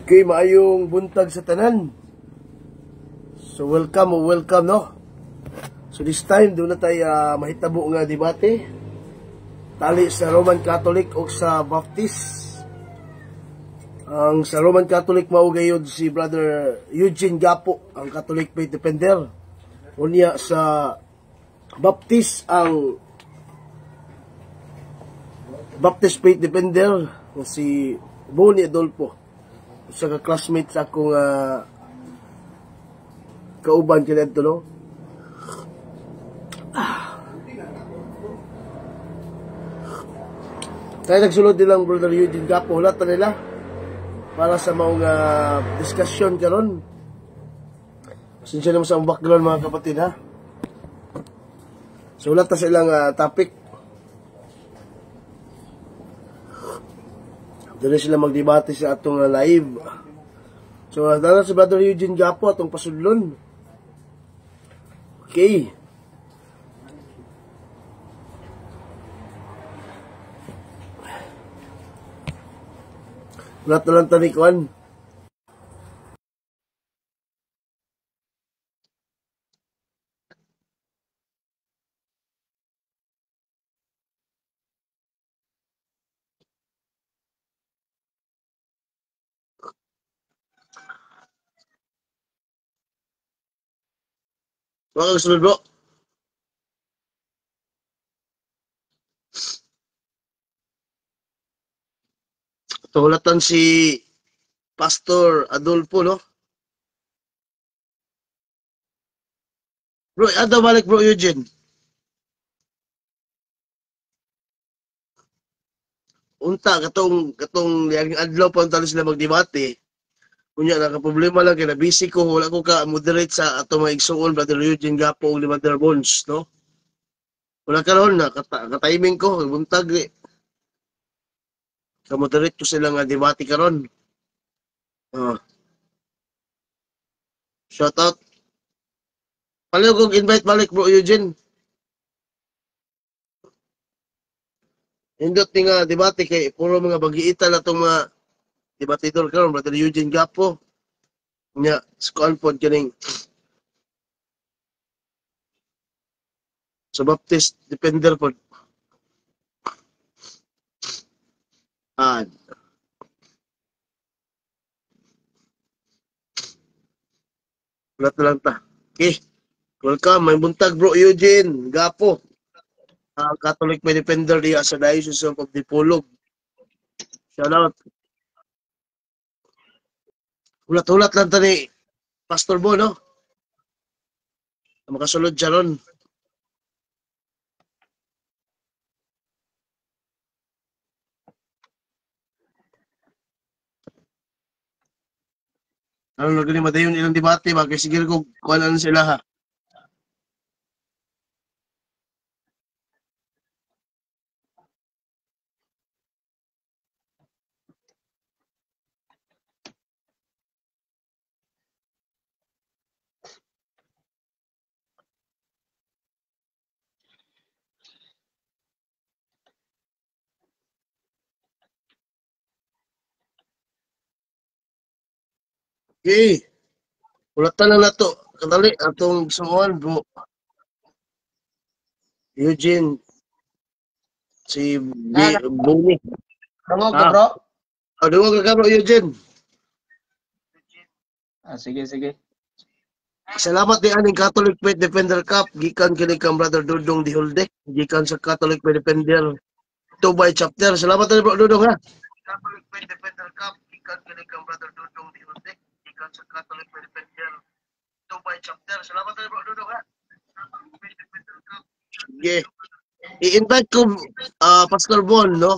Okay, maayong buntag sa tanan. So welcome, no? So this time, doon na tayo mahitabo nga debate. Tali sa Roman Catholic o sa Baptist. Ang sa Roman Catholic maugayod si Brother Eugene Gapo, ang Catholic Faith Defender. Unya sa Baptist, ang Baptist Faith Defender, si Boni Adolfo. Sa ka-classmate sa akong kauban kinadto, no? Kaya nagsulod nilang Brother Eugene Gapo, lahat na nila para sa maong discussion karon. Sinsya naman sa background mga kapatid, ha? So lahat na silang topic. Doon sila magdebate sa atong live. So, dala si Brother Eugene Gapo atong pasudlon. Okay. Lahat na lang tanikuan. Mga kasunod, bro. Tuhulatan si Pastor Adolfo, no? Bro, ada balik bro Eugene. Unta katong yang adlaw pa unta sila magdebate. Kunya naka-problema lang kay na busy ko, wala ko ka moderate sa ato mga igsuon Brother Eugene Gapo ug Brother Bones, no? Wala karon na ka-timing ko buntag ka-moderate ko sila nga debate karon. Shout out. Palayo kong invite balik bro Eugene. Indot ni nga debate kay puro mga bagiitan atong mga debatidor karon Brother Eugene Gapo. Nya skuan pod kining sa Baptist Defender pod. Wala lang ta. Okay. Welcome, may buntag bro Eugene Gapo. Catholic may defender diya sa Diocese of Dipolog. Shout out. Ulat-ulat lang ta ni Pastor Bo, no? Makasulod siya ron. Ano na gani madayon ilang debate ba? Kaya sige ko kuha na sila, ha? Okay. Ulatan lang na to. Kadali, atong sumuan, bro. Eugene. Si Boni. Dungog ka, bro? Dungog ka, bro, Eugene. Sige. Salamat di aning Catholic Faith Defender Cup. Gikan kini kang Brother Dudong Dihulde. Gikan sa Catholic Faith Defender Tubay Chapter. Salamat din, bro Dudong, ha? Catholic Faith Defender Cup. Gikan kini kang Brother Dudong Dihulde. Gikan sa Catholic Faith Defender Tubay Chapter. Salamat din, bro Dudong, ha? Catholic Faith Defender Cup. Okay. I-invite ko Pastor Bon, no?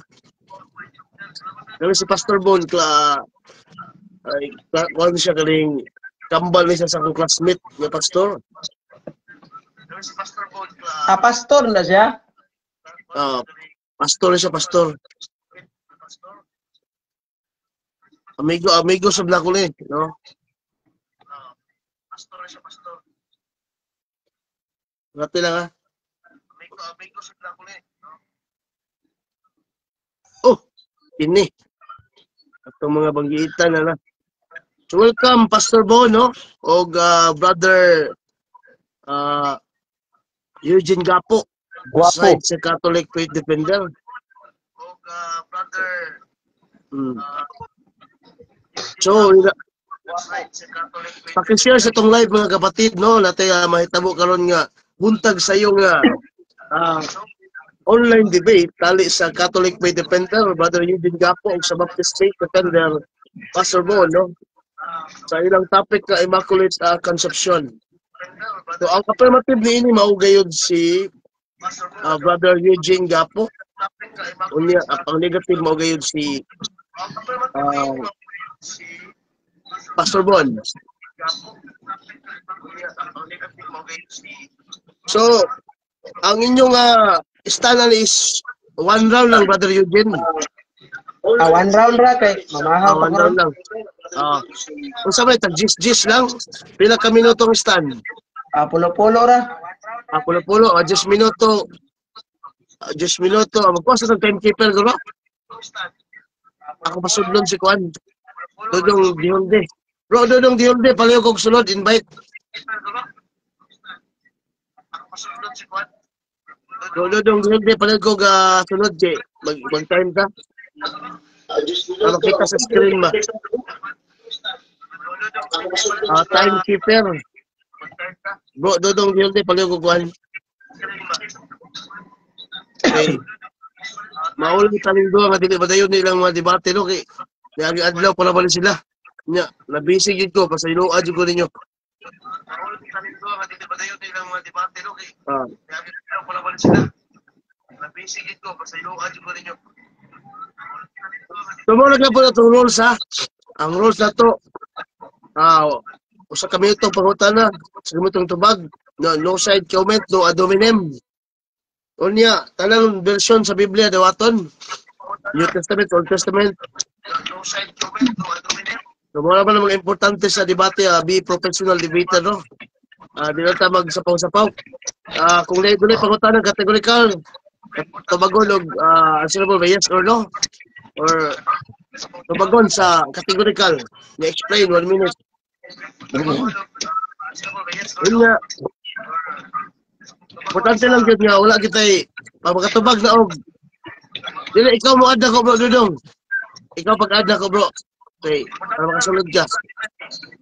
Kami si Pastor Bon, kung siya kaling kambal niya sa akong classmate na pastor. Kami si Pastor Bon, pastor na siya? Pastor siya, pastor. Amigo sa Black ulit, no? Pastor siya, pastor. Ngati lang, ha? Amigo sa Black ulit, no? Oh, ini. Atong mga banggitan na. So welcome Pastor Bo no og brother Eugene Gapo Guwapo. side sa Catholic Faith Defender. Og brother So paki-share sa tong live mga kapatid no natay mahitabo karon nga buntag sa iyo nga online debate tali sa Catholic Faith Defender brother Eugene Gapo ug sa Baptist Faith Defender Pastor Bo no sa ilang topic ka Immaculate Conception. So ang affirmative niini mao gayud si brother Eugene Gapo. Unya ang negative mao gayud si Pastor Bon. So ang inyong stand is one round lang brother Eugene. One round ra kay mamahaw pa One karon. round lang. Kung sabay tag gis lang pila ka minuto ang stand? Pulo-pulo ra. Pulo-pulo 10 minuto. 10 minuto. Magpasa ng timekeeper ko, no? Ako pasudlon si Kuan. Dodong Dihonde. Bro, Dodong Dihonde, palayo kong sulod, invite. Bro, Dodong Dihonde, palayo kong sulod, kay mag-time ka. Makita sa screen ba? Timekeeper. Bro, Dodong Dihonde, palayo kong Kuan. Okay. Maulang talindo nga dili badayon nilang mga debate no kay niagi adlaw para bali sila. Nya, nabisi gid ko pasayload jud ko ninyo. Maulang talindo nga dili badayon nilang mga debate no kay niagi adlaw para bali sila. Nabisi gid ko pasayload jud ko ninyo. Tumulog na po na itong rules ha. Ang rules na to usa ka minuto pangutana sa minutong tubag no side comment no ad hominem. Unya, tanang version sa Biblia dawaton. New Testament, Old Testament. So, muna pa namang importante sa debate, be professional debater, no? Di na tayo magsapaw-sapaw. Kung doon pangutan ng categorical, tubagon og answerable by yes or no? Or tubagon sa categorical, na-explain 1 minute. Unya, importante lang jud nga wala kitay pagkatubag na og dili ikaw mo adda ko bro Dudong. Ikaw pag-adda ko bro. Okay, para makasulod ka.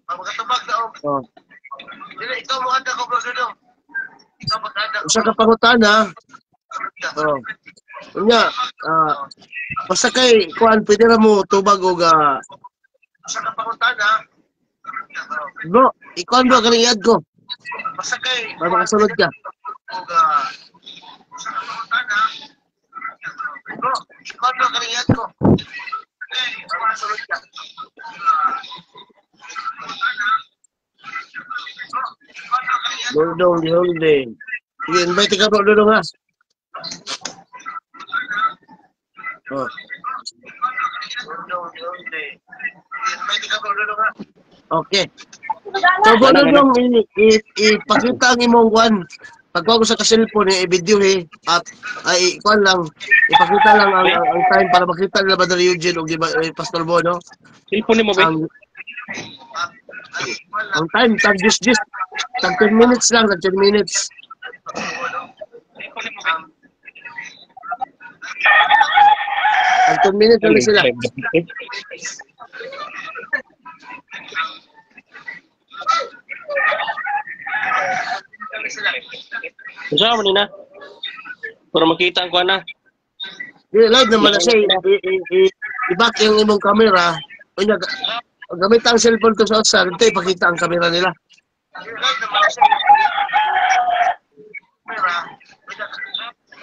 Pagkatubag na og dili ikaw mo adda ko bro Dudong. Ikaw pag-adda ko. Usa ka pangutana. Unya basta kay kuan pwede ra mo tubag og usa ka pangutana. Bro, ikaw bro kaning iad ko. Basta kay para makasulod ka. Bro, ikaw na kaniyat ko. Masunod ka. Dodong, Dihonde. Sige, invite ka bro, Dodong ha. Dodong, Dihonde. Invite ka bro, Dodong ha. Okay. So, bro, Dodong, ipakita ang imong kwan. Pagkuha ko sa ka-cellphone, i-video at ikuan lang, ipakita lang ang time para makita nila Brother Eugene o Pastor Bo, no? Cellphone mo ba? Ang time, tag 10 minutes lang, tag 10 minutes. Tag 10 minutes lang sila. Saan mo nina? Para makita ang kuha na. Live naman na siya, i-back yung imong camera. Kanya, gamit ang cellphone ko sa outside, ito ipakita ang camera nila. Live naman na siya,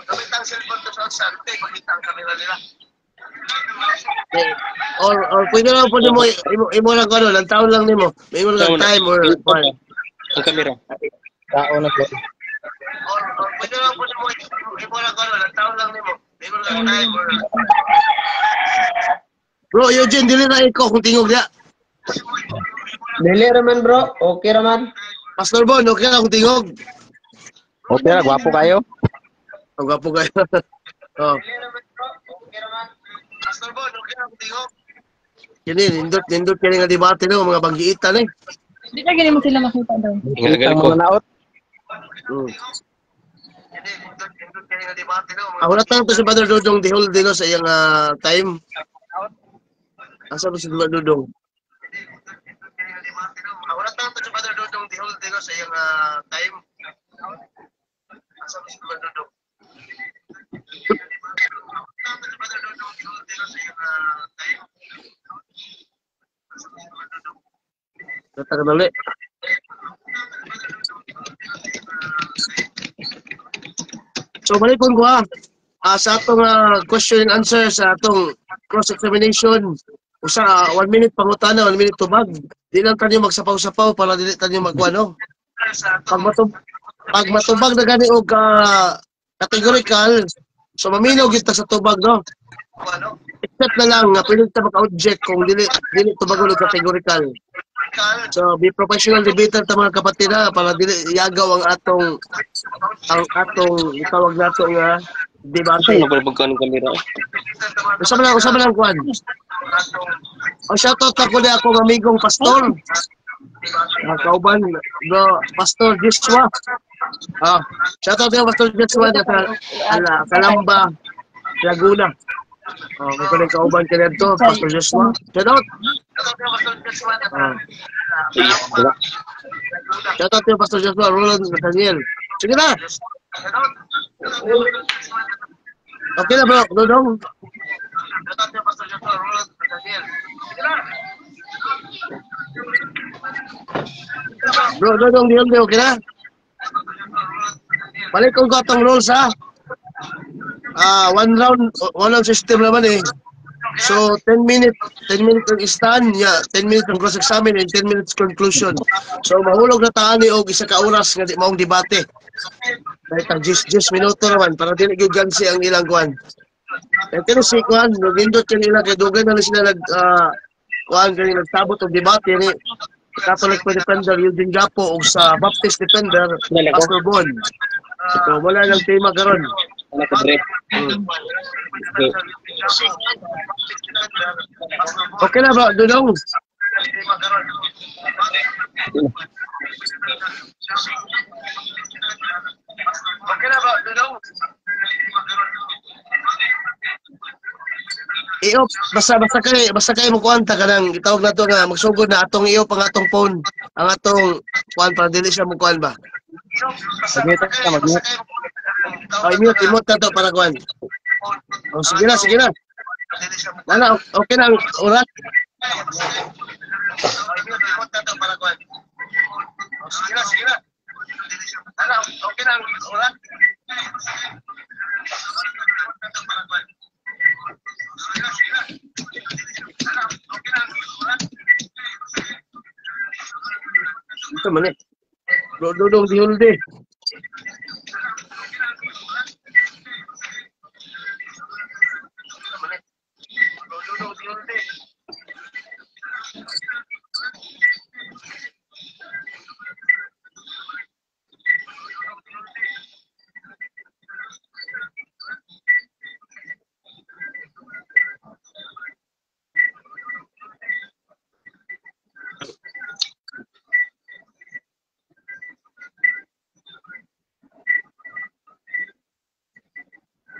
gamit ang cellphone ko sa outside, ito ipakita ang camera nila. Or pwede lang po nimo imo lang ano, lang taon lang nimo. May mo lang time or ang camera. Tao na po. Or pwede lang po imo lang ano, lang taon lang nimo. May mo lang time or Bro, Eugene, dili na ikaw kung tingog niya. Dili raman bro, okay raman. Pastor Bon, okay na kung tingog. Okay na, gwapo kayo. Ang gwapo kayo. Oh. Pastor Bon, okay na kung tingog. Kini, nindot kini nga debate no, mga banggiitan eh. Di na ganyan mo sila makita daw. Ingat ko. Mga naot. Hmm. Ako na to si Brother Dudong Dihol dino sa iyang time. Asa ba si Brother Dudong? Ako na to si Brother Dudong Dihol dino sa iyang time. Asa ba si Brother Dudong? Katakan ulit. So balik ko sa atong question and answer sa atong cross-examination. Usa 1 minute pangutana, 1 minute tubag. Di lang tayo magsapaw-sapaw para dili tayo magkuha no. Pag matubag na gani og categorical, so maminaw gyud ta sa tubag no. Except na lang nga pwede ta maka-object kung dili tubagon og categorical. So be professional debater ta mga kapatid para dili yagaw ang atong itawag nato nga debate. Ano ba pagkuhan ng kamera? Usa man lang kuan. O shoutout ako na akong amigong pastor. Kauban bro Pastor Joshua. Shoutout na Pastor Joshua na Kalamba, Laguna. Kung kauban ka dito, Pastor Joshua. Shoutout. Shoutout na Pastor Joshua, Roland Nathaniel. Sige na. Okay na bro, Dodong. Bro, Dodong, di okay na? Balik kong katong rules one round system naman eh. So 10 minutes ang stand, 10 minutes ang cross-examine and 10 minutes conclusion. So mahulog na taani og isa ka oras nga di maong debate. Kahit ang 10 minuto naman para dili gyud gansi ang ilang kuan. Kaya si kuan, nagindot kanila kay dugay na sila kuan kanila nagtabot og debate ni Catholic Defender Eugene Gapo og sa Baptist Defender Pastor Bon. So wala lang tema karon. Ano ka break? Okay na bro, Dudong. Okay na bro, Dudong. Iyo, basta kay mo kuanta kanang gitawag nato nga magsugod na atong iyo pang atong phone, ang atong kuan para dili siya mo kuan ba. Mag-mute ka, mag-mute. Mute na to para kuan. Sige na. Wala, okay na ang oras. Sige na. Wala, okay na ang oras. Ito man eh. Dodong Dihol de.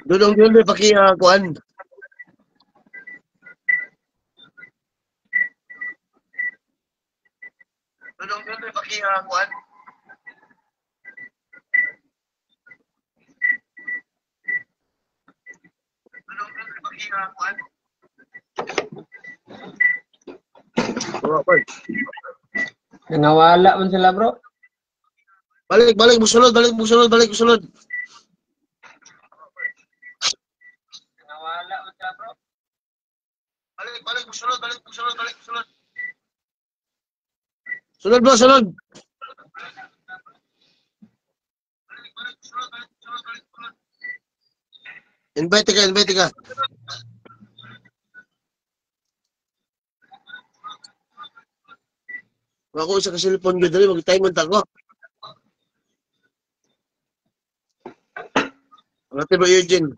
Dudong Dihol de paki kuan. Dudong Dihol de paki kuan. Nawala man sila, bro. Balik musulod. Nawala man sila, bro. Balik musulod. Sunod bro, sunod. Invite ka. Ako sa cellphone ko dali mag-time man tako. Ate bro Eugene.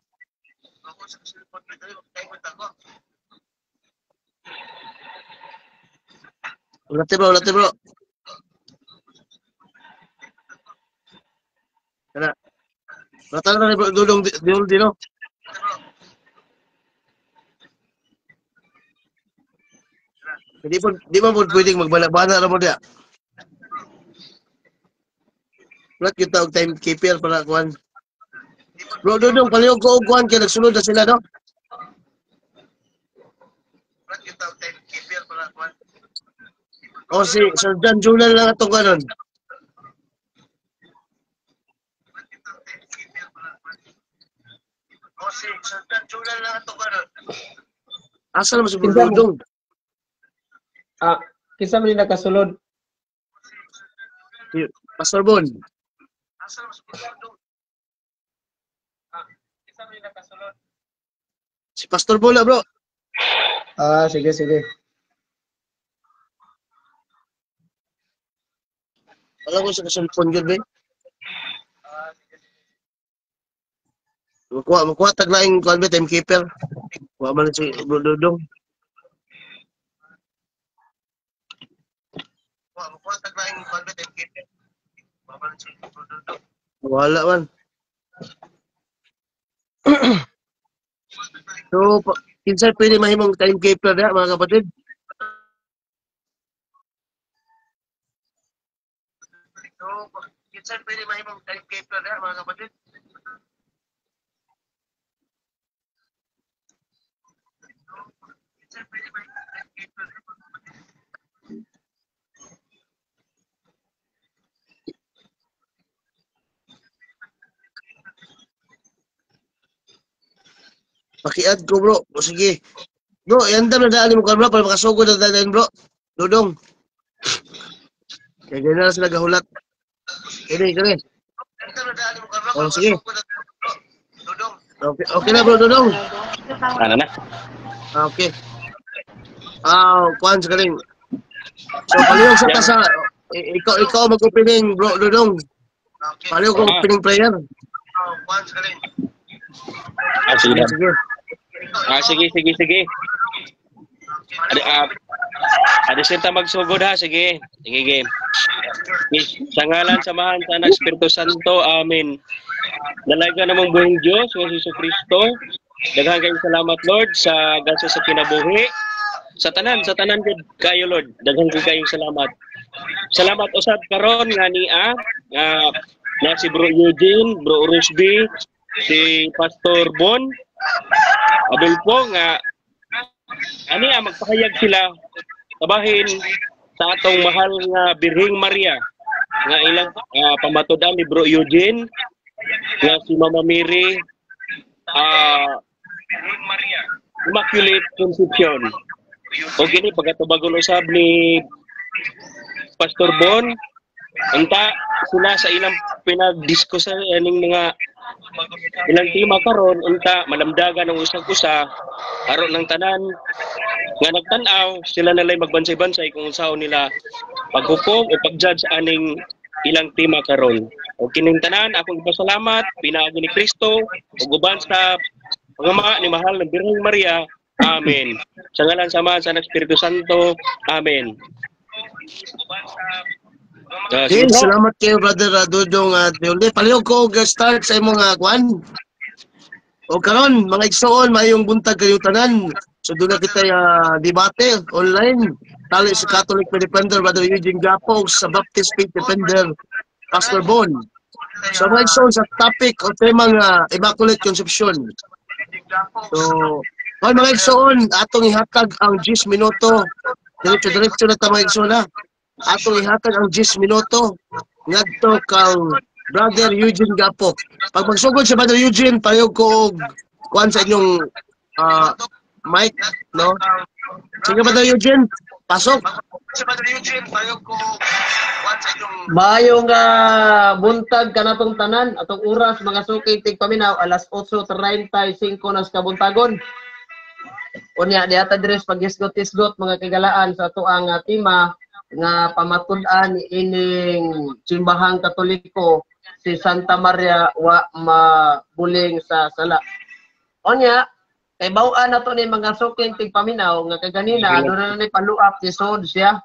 Ako sa cellphone ko dali mag-time man tako. Ulate bro. Kana. Rata na ni bro Dudong di no. Di mo pwedeng magbana-bana ra mo dia. Wala kita og timekeeper para kuan. Bro Dudong palihog ko og kuan kay nagsunod na sila no. Wala kita og timekeeper para kuan. O si Sir Dan Julan lang atong kanon. O si Sir Dan Julan lang atong kanon. Asa naman si Bro Dudong? Kinsa man ni nakasulod? Pastor Bon. Si Pastor Bola, bro. Sige, sige. Alam ko sa cellphone yun, be. Makuha taglaing kuan be timekeeper. Wa man si Bro Dudong. Makuha taglaing kuan be timekeeper. Wa man si Bro Dudong. Wala man. So, kinsa pwede mahimong timekeeper na mga kapatid? So, kinsa pwede mahimong timekeeper na mga kapatid? Pakiad ko bro. O sige. Bro, yanda na daan mo ka bro para makasugod na daan bro. Dudong. Kaya ganyan na sila gahulat. Kini. O sige. Okay na bro Dudong. Ano na? Okay. Kuhan sa kaling. So, palihog sa tasa. Ikaw mag-opening bro Dudong. Palihog ko opening prayer. Kuhan sa kaling. Sige. Sige. Sige. Adi sinta magsugod ha, sige. Sige, game. Sa ngalan, samahan sa anak, Espiritu Santo, amen. Dalaga namang buhing Diyos, o Jesu Kristo. Daghang kayong salamat, Lord, sa gasa sa kinabuhi. Sa tanan kayo, Lord. Daghang kayong salamat. Salamat usab karon nga niya, na si Bro Eugene, Bro Rusby, si Pastor Bon, abel po nga magpahayag sila tabahin sa atong mahal nga Birhing Maria nga ilang pamatud-an ni Bro Eugene nga si Mama Mary Birhing Maria Immaculate Conception o kini pagatubagon usab ni Pastor Bon unta sila sa ilang pinag-discuss aning mga ilang tema karon unta malamdagan ang usag-usa aron ng tanan nga nagtan-aw sila nalay magbansay-bansay kung unsaon nila paghukom o pag-judge aning ilang tema karon. O kining tanan akong pasalamat pinaagi ni Kristo ug uban sa pangama ni mahal ng Birheng Maria. Amen. Sa ngalan samahan sa Espiritu Santo. Amen. Okay, salamat kayo brother Dudong at Deolde. Palihog ko start sa imong kuan. O karon mga igsoon mayong buntag kayo tanan. So doon na kita debate online. Tali sa Catholic Defender Brother Eugene Gapo sa Baptist Faith Defender Pastor Bon. So mga igsoon sa topic o tema nga Immaculate Conception. So mga igsoon atong ihatag ang 10 minuto. Diretso na ta mga igsoon na. Atong ihatag ang 10 minuto ngadto kang Brother Eugene Gapo. Pag magsugod sa Brother Eugene, palihog ko kuan sa inyong mic, no? Sige Brother Eugene, pasok. Sa Brother Eugene, palihog ko kuan sa inyong Maayong buntag kanatong tanan atong oras mga suki tigpaminaw alas 8:35 na sa kabuntagon. Unya diata dres paghisgot-hisgot mga kagalaan sa tuang tema nga pamatud-an ining simbahang Katoliko si Santa Maria wa mabuling sa sala. Unya kay baw-an nato ni mga suking tigpaminaw nga kaganina do na ni paluap tisod siya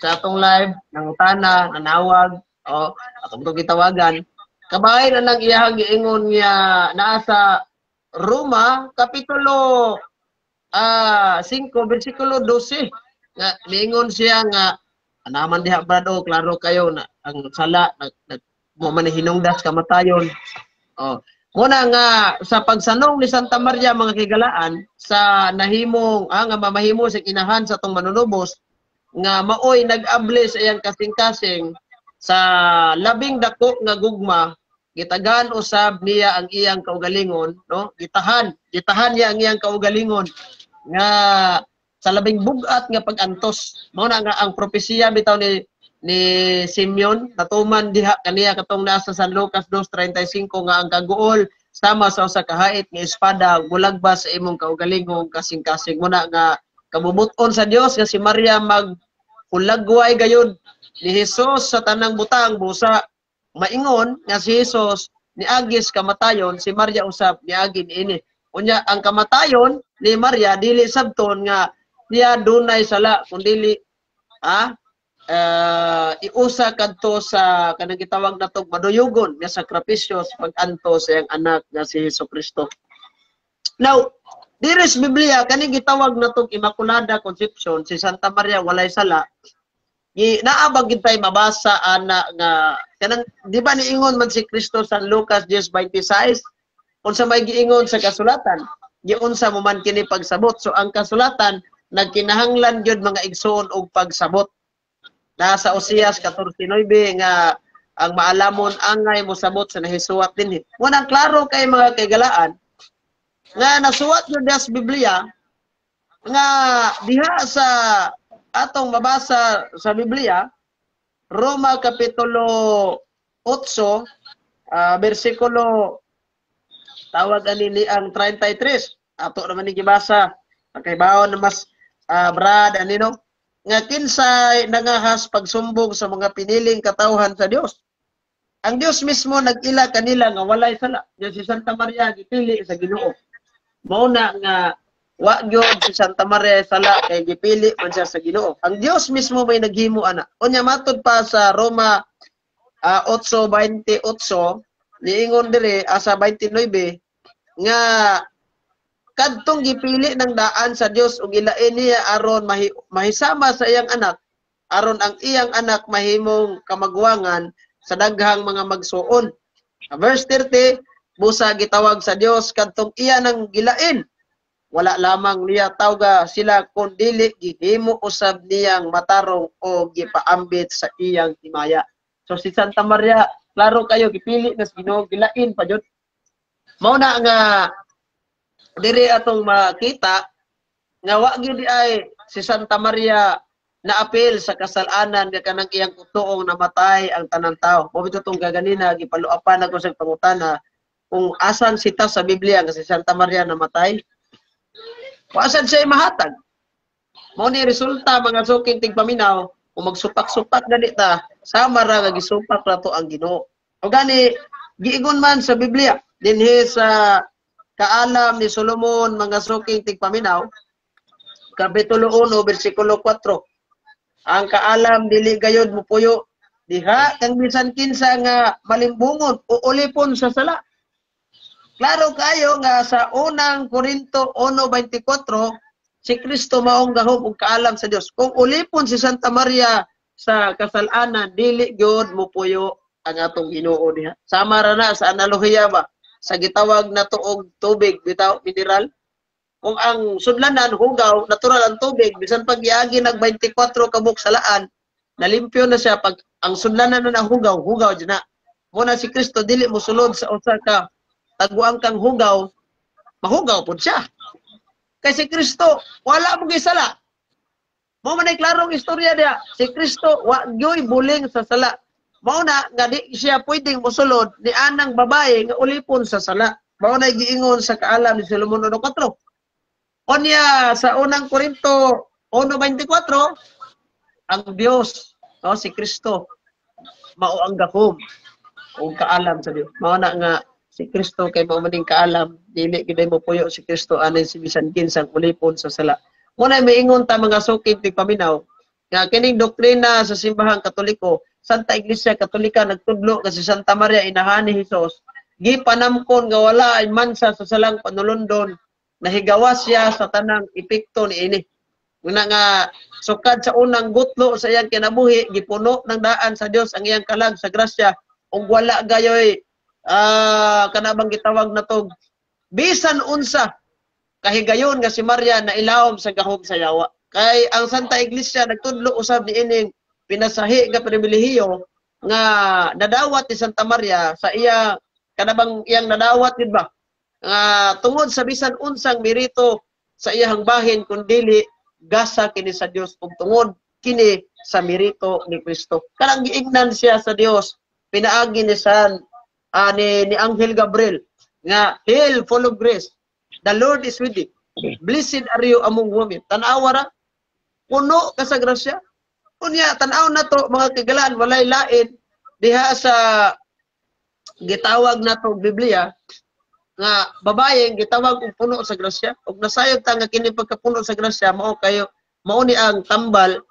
sa atong live, nangutana, nanawag, atong itong gitawagan. Kabay na lang iyahang giingon niya naa sa Roma, Kapitulo 5, versikulo 12. Nga, niingon siya nga, naman diha brado, klaro kayo na ang sala, mo man hinungdas kamatayon. Muna nga, sa pagsanong ni Santa Maria mga kigalaan, sa nahimong, nga mamahimo sa kinahan sa tong manunubos, nga maoy nag-able sa iyang kasing-kasing sa labing dako nga gugma, gitagan usab niya ang iyang kaugalingon, no? Gitahan niya ang iyang kaugalingon nga sa labing bugat nga pag-antos. Mao na nga ang propesiya bitaw ni Simeon natuman diha kaniya katong nasa San Lucas 2:35 nga ang kaguol sama sa usa ka hait nga espada gulagbas sa imong kaugalingong kasing-kasing. Muna nga kabubuton sa Dios nga si Maria magkulagway gayud ni Jesus sa tanang butang busa maingon nga si Jesus niagis kamatayon, si Maria usab niagi niini. Unya ang kamatayon ni Maria dili sabton nga niya dunay sala kundili iusa kadto sa kanang gitawag natong maduyugon nga sakripisyo sa pag-anto sa iyang anak nga si Jesucristo. Now, diri sa Biblia kani gitawag natong Immaculada Conception, si Santa Maria walay sala. Naabag gid tay mabasa ana nga kanang di ba niingon man si Kristo sa Lucas 10:26 unsa may giingon sa kasulatan giunsa mo man kini pagsabot. So ang kasulatan nagkinahanglan gyud mga igsoon og pagsabot. Nasa Oseas 14:9 nga ang maalamon angay mo sabot sa nahisuwat dinhi. Munang klaro kay mga kagalaan nga nasuwat gyud sa Biblia nga diha sa atong mabasa sa Biblia, Roma Kapitulo 8, versikulo tawag ani ang 33. Ato naman ni gibasa kay bawon na mas brad anino nga kinsay nangahas pagsumbong sa mga piniling katawhan sa Dios. Ang Dios mismo nag-ila kanila nga walay sala. Diyan si Santa Maria gipili sa Ginoo. Mao na nga wa gyud si Santa Maria sala kay gipili man siya sa Ginoo. Ang Dios mismo may naghimo ana. Unya matud pa sa Roma 8:28 niingon dire asa 29 nga kadtong gipili ng daan sa Dios ug ilain niya aron mahisama sa iyang anak aron ang iyang anak mahimong kamagwangan sa daghang mga magsuon. Verse 30 busa gitawag sa Dios kadtong iya nang gilain. Wala lamang niya tawga sila kun dili gihimo usab niyang matarong o gipaambit sa iyang himaya. So si Santa Maria, klaro kayo gipili na sa Ginoo gilain pa jud. Mao na nga diri atong makita nga wa gyud ay si Santa Maria naapil sa kasalanan nga kanang iyang utoong namatay ang tanang tao. Mo bitaw tong gaganina gipaluapan ako sa pangutana kung asan sita sa Biblia nga si Santa Maria namatay. Wasan siya mahatag. Mao ni resulta mga suking tigpaminaw kung magsupak-supak gani ta sama ra nga gisupak nato ang Ginoo. O gani giingon man sa Biblia dinhi sa Kaalam ni Solomon mga suking tigpaminaw Kapitulo 1 versikulo 4. Ang kaalam dili gayud mupuyo diha kang bisan kinsa nga malimbungon o ulipon sa sala. Klaro kayo nga sa unang Korinto 1:24, si Kristo maong gahom og kaalam sa Dios. Kung ulipon si Santa Maria sa kasalanan, dili gyud mupuyo ang atong Ginoo diha. Sama ra na sa analohiya ba sa gitawag na tuog tubig bitaw mineral. Kung ang sudlanan hugaw, natural ang tubig, bisan pag iagi nag 24 kabuk salaan, nalimpyo na siya pag ang sudlanan na hugaw, hugaw dyan na. Muna si Kristo dili mosulod sa usa ka taguang kang hugaw, mahugaw po siya. Kay si Kristo, wala mo gisala. Mao man ay klarong istorya diya. Si Kristo, wa gyoy buling sa sala. Mao na, nga di siya pwedeng mosulod ni anang babae nga ulipon sa sala. Mao na giingon sa kaalam ni Solomon 1:4. Onya sa unang Korinto 1:24, ang Dios, no, si Kristo, mao ang gahom o kaalam sa Dios. Mao na nga si Kristo kay mao maning kaalam, dili gid mo puyo si Kristo anin si bisan kinsang ulipon sa sala. Muna may ingon ta mga sukid tigpaminaw nga kining doktrina sa simbahang Katoliko, Santa Iglesia Katolika nagtudlo nga si Santa Maria inahan ni Hesus, gipanamkon nga wala ay mansa sa salang panulundon, nahigawas siya sa tanang epekto niini. Una nga sukad sa unang gutlo sa iyang kinabuhi, gipuno ng daan sa Dios ang iyang kalag sa grasya, ug wala gayoy kanabang gitawag na tog bisan unsa kahigayon nga si Maria na ilawom sa gahom sa yawa. Kay ang Santa Iglesia nagtudlo usab ni ining pinasahi nga pribilehiyo nga nadawat ni Santa Maria sa iya kanabang iyang nadawat gid ba tungod sa bisan unsang merito sa iyang bahin kundili gasa kini sa Dios ug tungod kini sa merito ni Kristo. Kanang giingnan siya sa Dios pinaagi ni ni Anghel Gabriel nga hail full of grace, the Lord is with thee, blessed are you among women. Tanawa ra puno ka sa grasya. Unya tan-aw na to mga kagalaan walay lain diha sa gitawag nato Biblia nga babaye gitawag og puno sa grasya ug nasayod ta nga kini pagkapuno sa grasya mao kayo mao ni ang tambal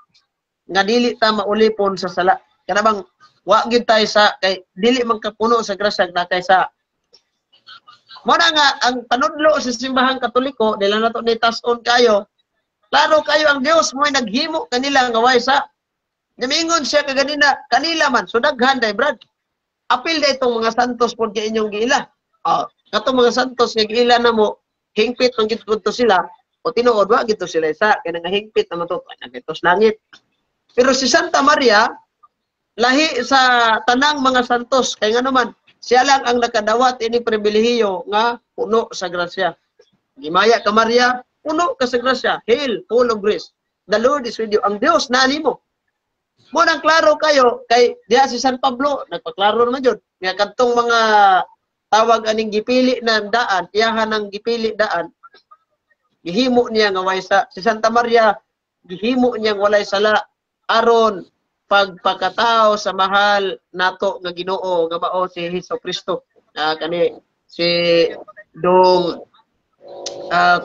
nga dili ta maulipon sa sala. Kanabang wa gyud tay sa kay dili man kapuno sa grasya na kay sa mo na nga ang panudlo sa simbahang Katoliko dila nato ni tas-on kayo. Klaro kayo ang Dios mo ay naghimo kanila nga way sa namingon siya kaganina kanila man so daghan day brad. Apil na itong mga santos pod kay inyong giila. Katong mga santos nga giila na mo hingpit man gid to sila o tinuod wa gid to sila isa kay nga hingpit naman to nagitos langit. Pero si Santa Maria lahi sa tanang mga santos kay nga naman siya lang ang nakadawat ini pribilehiyo nga puno sa grasya. Gimaya ka Maria, puno ka sa grasya, hail full of grace. The Lord is with you. Ang Dios nani mo. Mo nang klaro kayo kay diha si San Pablo nagpaklaro naman jud nga kadtong mga tawag aning gipili na daan, iyahan ang gipili daan. Gihimo niya nga way sa si Santa Maria gihimo niya walay sala aron pagpakatao sa mahal nato nga Ginoo nga mao si Hesukristo. Kani si Dong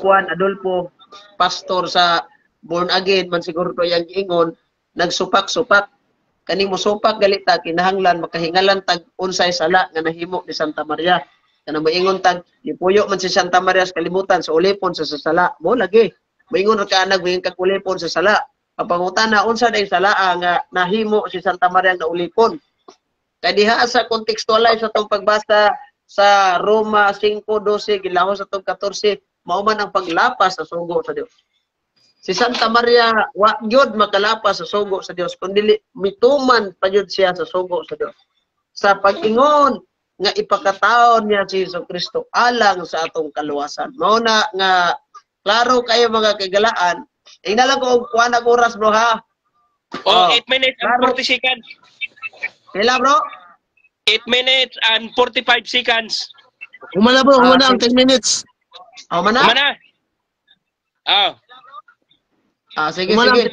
Juan Adolfo pastor sa Born Again man siguro to yang giingon nagsupak-supak kani mo supak galita kinahanglan makahingalan tag unsay sala nga nahimo ni Santa Maria. Kana moingon tag gipuyo man si Santa Maria sa kalibutan sa ulipon sa sala mo lagi. Moingon ra ka nagwing kag ulipon sa sala. Kapangutana unsa day salaa nga nahimo si Santa Maria nga ulipon. Kay diha sa contextualize sa tong pagbasa sa Roma 5:12 gilahos sa tong 14 mao man ang paglapas sa sugo sa Dios. Si Santa Maria wa gyud makalapas sa sugo sa Dios kundi mituman pa gyud siya sa sugo sa Dios. Sa pag-ingon nga ipakataon niya si Hesukristo alang sa atong kaluwasan. Mao na nga klaro kayo mga kagalaan. Tingnan lang ko kuha na oras bro ha. 8 minutes and 40 seconds. Pila bro? 8 minutes and 45 seconds. Humana bro, humana ang 10 minutes. Mana? Mana? Sige, Humana, sige.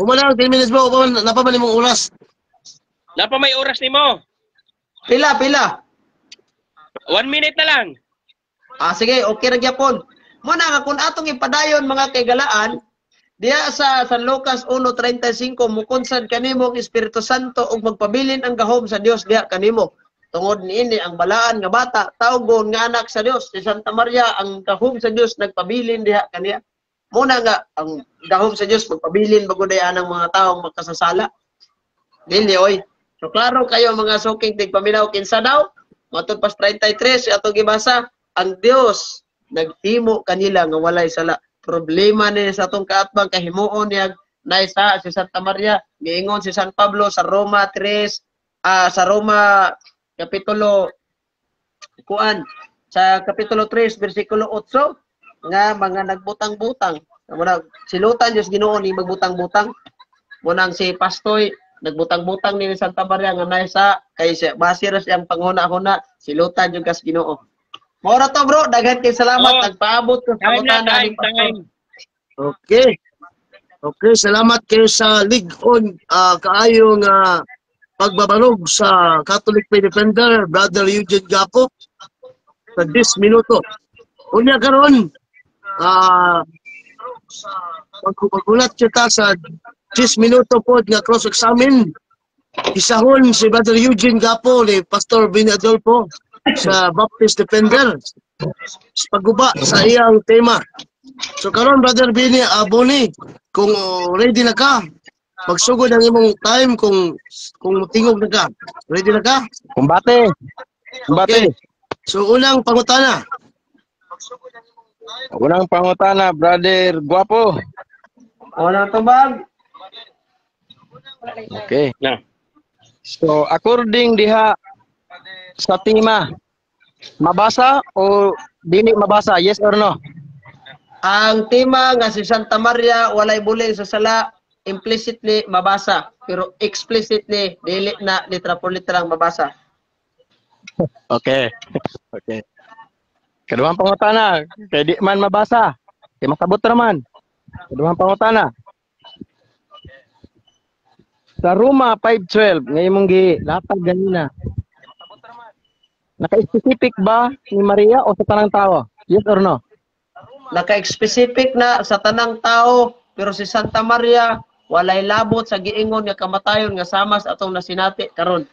humana ang 10 minutes bro, napaman mong oras. Napa may oras nimo? Pila. 1 minute na lang. Sige, okay ra gyapon. Muna nga kung atong ipadayon mga kaigalaan, diya sa San Lucas 1:35 mukunsad kanimo ang Espiritu Santo ug magpabilin ang gahom sa Dios diha kanimo. Tungod niini ang balaan nga bata, tawgon nga anak sa Dios. Si Santa Maria ang gahom sa Dios nagpabilin diha kaniya. Muna nga ang gahom sa Dios magpabilin bago dayan ang mga taong magkasasala. Dili oy. So klaro kayo mga suking tigpaminaw kinsa daw? Matod pas 33 ato gibasa, ang Dios naghimo kanila nga walay sala. Problema ni sa atong kaatbang kahimuon niya naisa si Santa Maria. Giingon si San Pablo sa Roma 3 sa Roma kapitulo sa kapitulo 3 bersikulo 8 nga mga nagbutang-butang. Muna silutan Dios Ginoo ni magbutang-butang. Munang si Pastoy nagbutang-butang ni Santa Maria nga naisa kay siya basira siyang panghuna-huna silutan jud kas Ginoo. Mora to bro, daghan kay salamat nagpaabot ko sa utana ni Pastor. Okay. Okay, salamat kayo sa Ligon kaayo nga pagbabalog sa Catholic Faith Defender, Brother Eugene Gapo sa 10 minuto. Unya karon magkulat kita sa 10 minuto po nga cross-examine. Isahon si Brother Eugene Gapo ni Pastor Bini Adolfo sa Baptist Defender. Pagguba sa iyang tema. So karon Brother Bini Boni, kung ready na ka, magsugod ang imong time kung tingog na ka. Ready na ka? Kumbate. Kumbate. Okay. So unang pangutana. Unang pangutana, Brother Guapo. Unang tubag. Okay. Na. So, according diha sa tema, mabasa o dili mabasa? Yes or no? Ang tema nga si Santa Maria walay bulig sa sala, implicitly mabasa, pero explicitly dili na litra por litrang mabasa. Okay. Okay. Kaduhang pangutana, kay di man mabasa. Kay makabot raman. Kaduhang pangutana. Sa Roma 5:12, ngayon mong gilatag ganina. Naka-specific ba ni Maria o sa tanang tao? Yes or no? Naka-specific na sa tanang tao, pero si Santa Maria walay labot sa giingon nga kamatayon nga sama sa atong nasinati karon.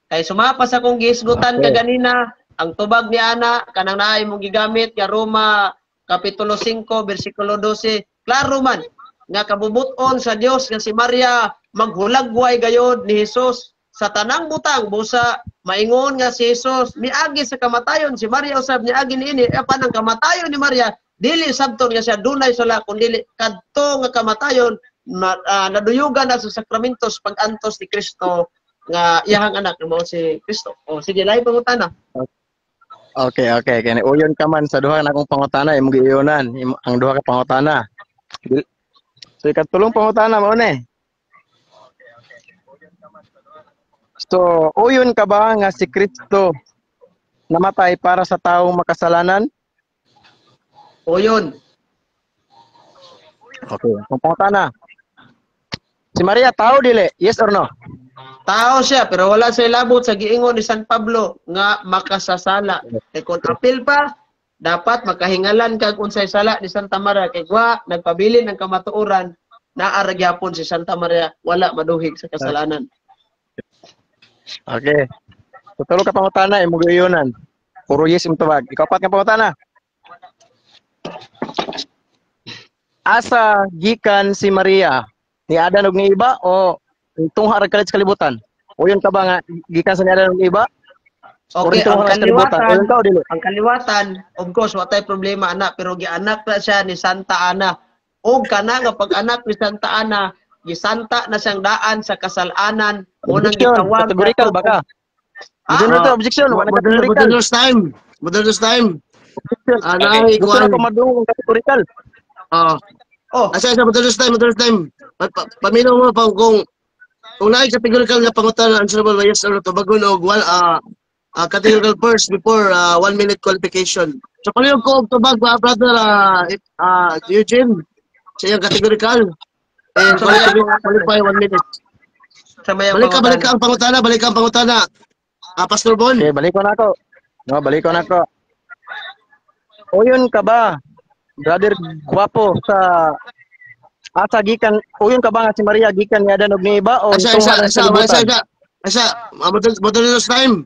Kay sumapas akong giisgutan ka ganina, ang tubag ni Ana kanang naay mong gigamit nga Roma kapitulo 5 bersikulo 12, klaro man nga kabubuton sa Dios nga si Maria maghulagway gayod ni Hesus sa tanang butang busa maingon nga si Hesus miagi sa kamatayon, si Maria usab niagi niini apan ang kamatayon ni Maria dili sabton nga siya dunay sala kundi kadto nga kamatayon naduyugan na sa sakramentos pag-antos ni Kristo nga iyahang anak mo si Kristo. O sige lahi pangutana. Okay, okay. Kaya uyon ka man sa duha na akong pangutana, imong giiyonan ang duha ka pangutana. So ikatulong pangutana mo ni. So, uyon ka ba nga si Kristo namatay para sa taong makasalanan? Uyon. Okay, ang pangutana. Si Maria tao dili? Yes or no? Tao siya pero wala siya labot sa giingon ni San Pablo nga makasasala. Kay kung apil pa dapat makahingalan kag unsay sala ni Santa Maria kay wa nagpabilin ng kamatuoran naa ra gyapon si Santa Maria wala maduhig sa kasalanan. Okay. Tutulo ka pangutana imong giiyonan. Puro yes imong tubag. Ikapat ka pangutana. Asa gikan si Maria? Ni Adan og ni iba o tungha ra kalit sa kalibutan? Uyon ka ba nga gikan sa ni Adan og iba? Okay, ang kaliwatan, of course, watay problema anak, pero gianak na siya ni Santa Ana. O kana nga pag-anak ni Santa Ana, gisanta na siyang daan sa kasalanan, unang gitawag. Categorical ba ka? Hindi na ito, objection. Modernist time. Modernist time. Anay, gusto na ko madungong categorical. Asa modernist time. Paminaw mo pa kung naay categorical nga pangutan answerable by yes or no to bagon og categorical first before 1 minute qualification. So palihog ko og tubag brother Eugene sa iyang categorical and qualify 1 minute. Balik ka ang pangutana. Pastor Bon. Okay, balik ko na ako. No, balik ko na ako. Uyon ka ba, Brother Guapo, sa asa gikan, uyon ka ba nga si Maria gikan ni Adan og ni iba o modernist time.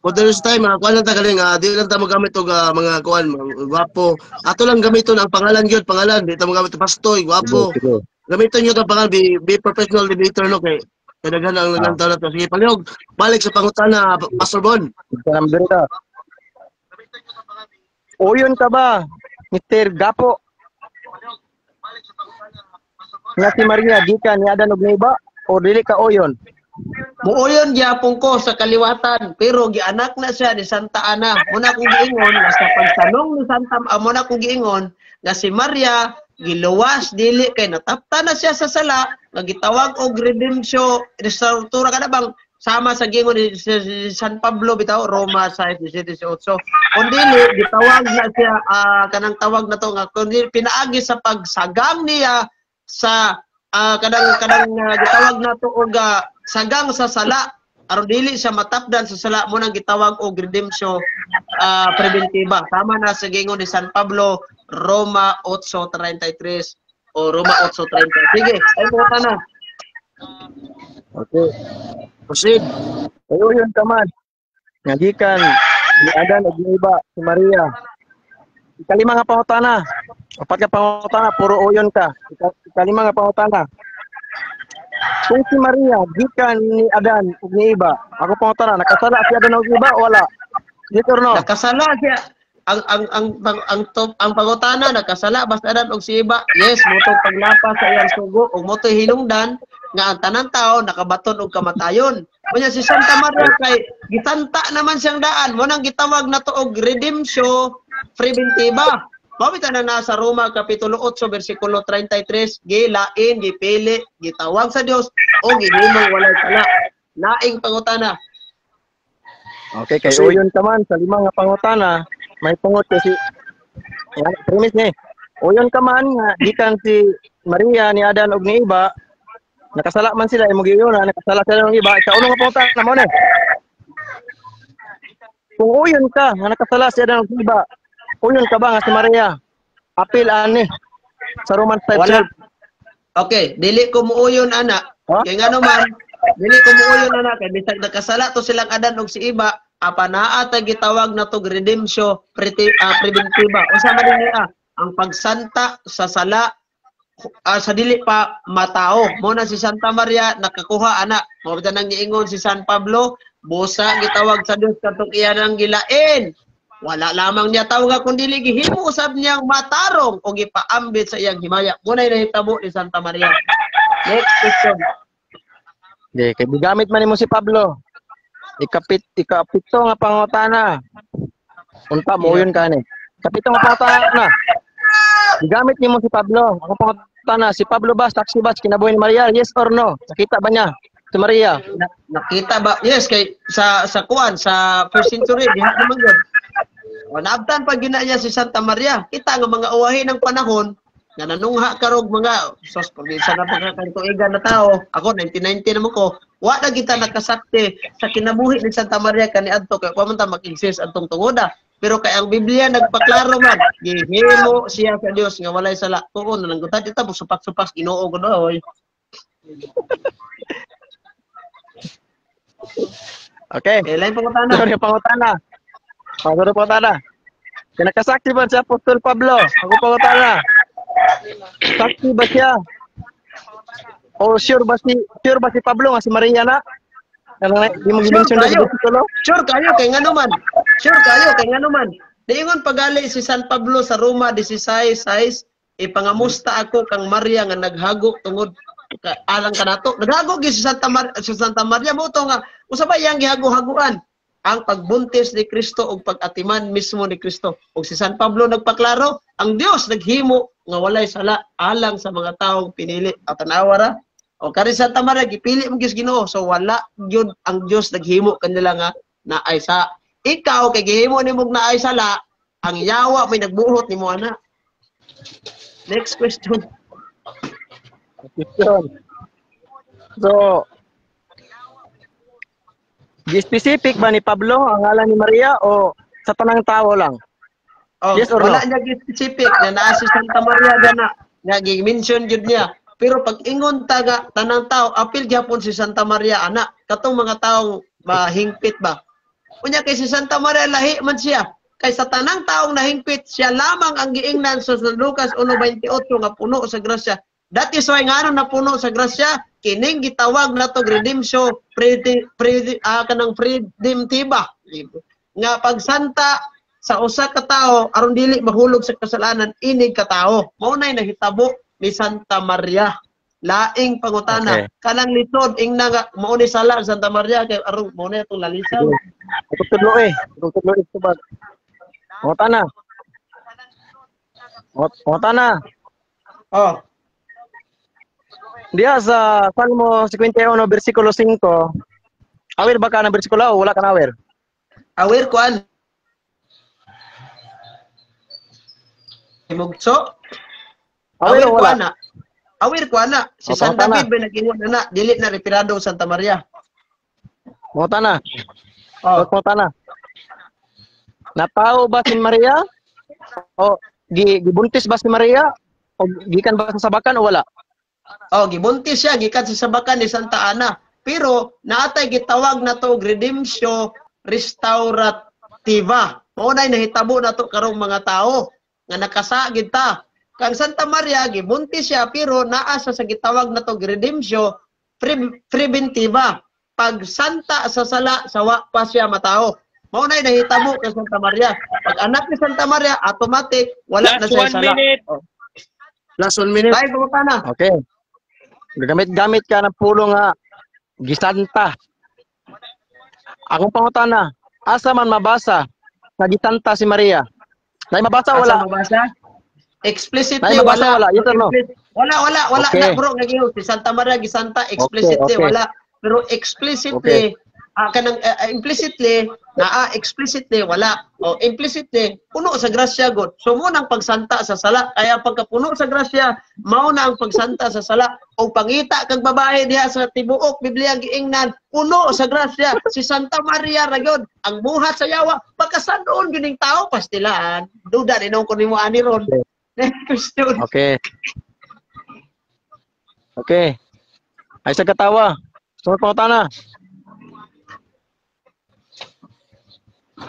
Modernist time, kuan lang ta galing, di lang ta mo gamit og mga kuan, Guapo. Ato lang gamiton ang pangalan gyud, di ta mo gamit Pastoy, Guapo. Gamiton niyo ang pangalan, be professional debater no kay kadaghan ang nantaw na to. Sige, palihog, balik sa pangutana, Pastor Bon. Uyon ka ba, Mr. Gapo? Nga si Maria gikan ni Adan og ni iba o dili ka uyon? Muuyon gyapon ko sa kaliwatan, pero gianak na siya ni Santa Ana. Muna kong giingon nga sa pagtanong ni Santa muna kong giingon nga si Maria giluwas dili kay natapta na siya sa sala nga gitawag og redemption restauratura kada bang sama sa gingon ni San Pablo bitaw Roma 6:18. Kun dili gitawag na siya kanang tawag na to nga kun pinaagi sa pagsagang niya sa kadang gitawag na to og sagang sa sala aron dili siya matapdan sa sala mo nang gitawag og redemption preventiva sama na sa gingon ni San Pablo Roma 8:33 o Roma 8:30. Sige, ay mo na. Okay. Proceed. Kayo yun ka man. Nga gikan ni Adan ug ni iba si Maria. Ikalima nga pangutana. Apat ka pangutana, puro uyon ka. Ikalima nga pangutana. Kung si Maria gikan ni Adan ug ni iba, ako pangutana, nakasala si Adan ug iba o wala? Yes or no? Nakasala siya. Ang pangutana nakasala basta Adan og si iba. Yes, moto paglapa sa iyang sugo ug moto hinungdan nga ang tanang tao nakabaton og kamatayon. Unya si Santa Maria kay gitanta naman siyang daan. Mo nang gitawag na to og redemption preventiva. Mabita na nasa Roma kapitulo 8 bersikulo 33, gilain, gipili, gitawag sa Dios o ginhimong walay sala. Laing pangutana. Okay, kay uyon ka man sa lima nga pangutana, may tungot kasi premise ni. Uyon ka man nga gikan si Maria ni Adan ug ni iba, nakasala man sila imong giyon nakasala sila ng iba. Sa uno nga pangutana mo ni. Kung uyon ka nga nakasala si Adan ug iba, uyon ka ba nga si Maria? Apil ani sa Roman 5:12. Wala. Okay, dili ko muuyon ana. Ha? Kay ngano man, dili ko muuyon ana kay bisag nakasala to silang Adan ug si iba, apanaa ta gitawag na to redemption preventiva. Unsa man niya? Ang pagsanta sa sala sa dili pa matao. Mo na si Santa Maria nakakuha ana. Mo ta nang giingon si San Pablo, busa gitawag sa Dios katong iya nang gilain. Wala lamang niya tawag kundi gihimo usab niyang matarong o gipaambit sa iyang himaya. Munay nahitabo ni Santa Maria. Next question. Di kay bigamit man nimo si Pablo. Ikapito nga pangutana. Unta mo uyon ka ni. Kapito nga pangutana. Bigamit nimo si Pablo. Ako pangutana, si Pablo ba saksi ba kinabuhi ni Maria? Yes or no? Nakita ba niya si Maria? Nakita ba? Yes, kay sa kuan sa first century diha naman gud. O naabtan pag gina niya si Santa Maria. Kita nga mga uwahi ng panahon nga nanungha karog mga sos probinsya na pagkatuigan na tao. Ako 1990 naman ko. Wa na kita nakasakti sa kinabuhi ni Santa Maria kaniadto kay wa man ta mag-exist adtong tungoda. Pero kay ang Biblia nagpaklaro man, gihimo siya sa Dios nga walay sala. Tuon nang gutad ita supak-supak Ginoo gud oy. Okay. Lain pangutana. Sorry pangutana. Pagoro pangutana. Kinakasakti ba si Apostol Pablo? Ako pangutana. Saksi ba siya? O sure ba si Pablo nga si Maria na? Di mo gimension Sure sa bersikulo? Sure kayo kay ngano man. Diingon pagali si San Pablo sa Roma 16:6, ipangamusta ako kang Maria nga naghago tungod alang kanato. Naghago gyud si Santa Maria mo to nga usa ba iyang gihago-haguan ang pagbuntis ni Kristo ug pag-atiman mismo ni Kristo. Ug si San Pablo nagpaklaro, ang Dios naghimo nga walay sala alang sa mga taong pinili. At tanawa ra, o kani Santa Maria gipili mo gyud Ginoo, so wala gyud ang Dios naghimo kanila nga naay sa ikaw kay gihimo nimo naay sala, ang yawa may nagbuhot nimo ana. Next question. So, specific ba ni Pablo ang ngalan ni Maria o sa tanang tao lang? Oh, Yes or wala no? niya specific na naa si Santa Maria gana nga gi-mention jud niya. Pero pag ingon taga tanang tao, apil gyapon si Santa Maria ana katong mga taong mahingpit ba. Unya kay si Santa Maria lahi man siya. Kay sa tanang taong nahingpit siya lamang ang giingnan sa San Lucas 1:28 nga puno sa grasya. That is why nga na puno sa grasya kining gitawag nato redemption kanang preventiva. Nga pagsanta sa usa ka tawo aron dili mahulog sa kasalanan inig ka tawo. Mao nay nahitabo ni Santa Maria. Laing pangutana. Okay. Kanang lisod ingna nga mao ni sala Santa Maria kay aron mao na itong lalisan. Itong tudlo ito ba? Pangutana. Pangutana. Oh, Diya sa Salmo 51 versikulo 5. Awir ba ka ng bersikulo o wala ka na awir? aware kuan. Mugso. Awir o wala? kuana. Aware kuana. Si O, San pangutana. David ba nagingon na dili na retirado Santa Maria. Pangutana. Oh, Pangutana. Natao ba si Maria? O gibuntis ba si Maria? O gikan ba sa sabakan o wala? Oh, gibuntis siya gikan sa sabakan ni Santa Ana. Pero naatay gitawag na to redemption restaurativa. Mao nay nahitabo na to karong mga tao nga nakasagid ta. Kang Santa Maria gibuntis siya pero naa sa gitawag na to redemption preventiva. Pag santa sa sala sawa pa siya matao. Mao nay nahitabo kay Santa Maria. Pag anak ni Santa Maria automatic wala na Last siya 1 sala. minute. Oh. Last 1 minute. Kaya ko na. Okay. Gamit-gamit ka ng pulong nga gisanta. Akong pangutana, asa man mabasa na gisanta si Maria? Nay mabasa wala? Asa mabasa? Explicitly Nay mabasa wala? Yes or no? Wala Okay. na bro ngayon si Santa Maria gisanta explicitly Okay. wala. Pero explicitly implicitly explicitly wala. O implicitly puno sa grasya god. So mo nang pagsanta sa sala kaya pagkapuno sa grasya mao na ang pagsanta sa sala o pangita kag babae diha sa tibuok Biblia giingnan puno sa grasya si Santa Maria ra gyud ang buhat sa yawa pagkasanon gining tao pastilaan duda ni nung kunimo ani ron. Question. Okay. Okay. Ay sa katawa. Sunod pangutana.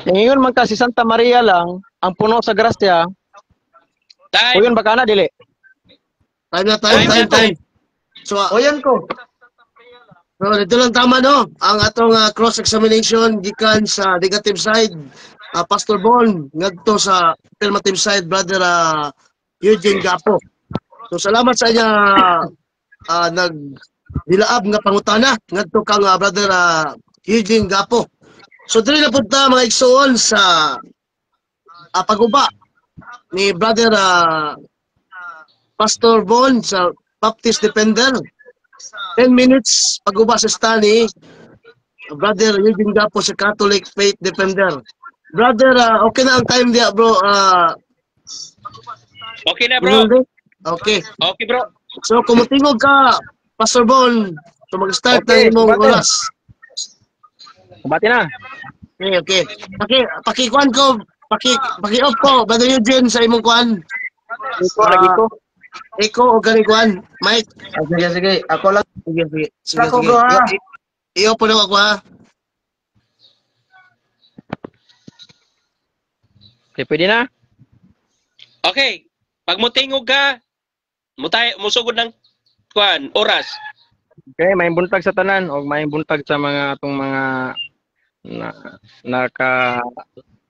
Ngayon man kasi Santa Maria lang ang puno sa grasya. O Time. yun baka na dili. Time. So, O yan ko. so dito lang tama no, ang atong cross-examination gikan sa negative side, Pastor Bon, ngadto sa affirmative side, Brother Eugene Gapo. So salamat sa inya nagdilaab nga pangutana ngadto kang Brother Eugene Gapo. So dili na pud ta mga igsoon sa paguba ni Brother Pastor Bon sa Baptist Defender. 10 minutes paguba sa study, Brother Eugene Gapo sa Catholic Faith Defender. Brother, okay na ang time dia bro. Okay na, bro. Okay. Okay, bro. So kung matingog ka, Pastor Bon, so mag-start Okay, na imong brother. oras. Bati na. Okay. Pakikuan ko, paki-off ko, Brother Eugene sa imong kuan. Ito lagi ko. Eko o kanikuan, Mike. Sige. Ako lang. Sige. Ako, bro, ha? I-off po na ako ha. Okay, pwede na. Okay. Pag mutingog ka, musugod ng kuan, oras. Okay, may buntag sa tanan o may buntag sa mga atong mga naka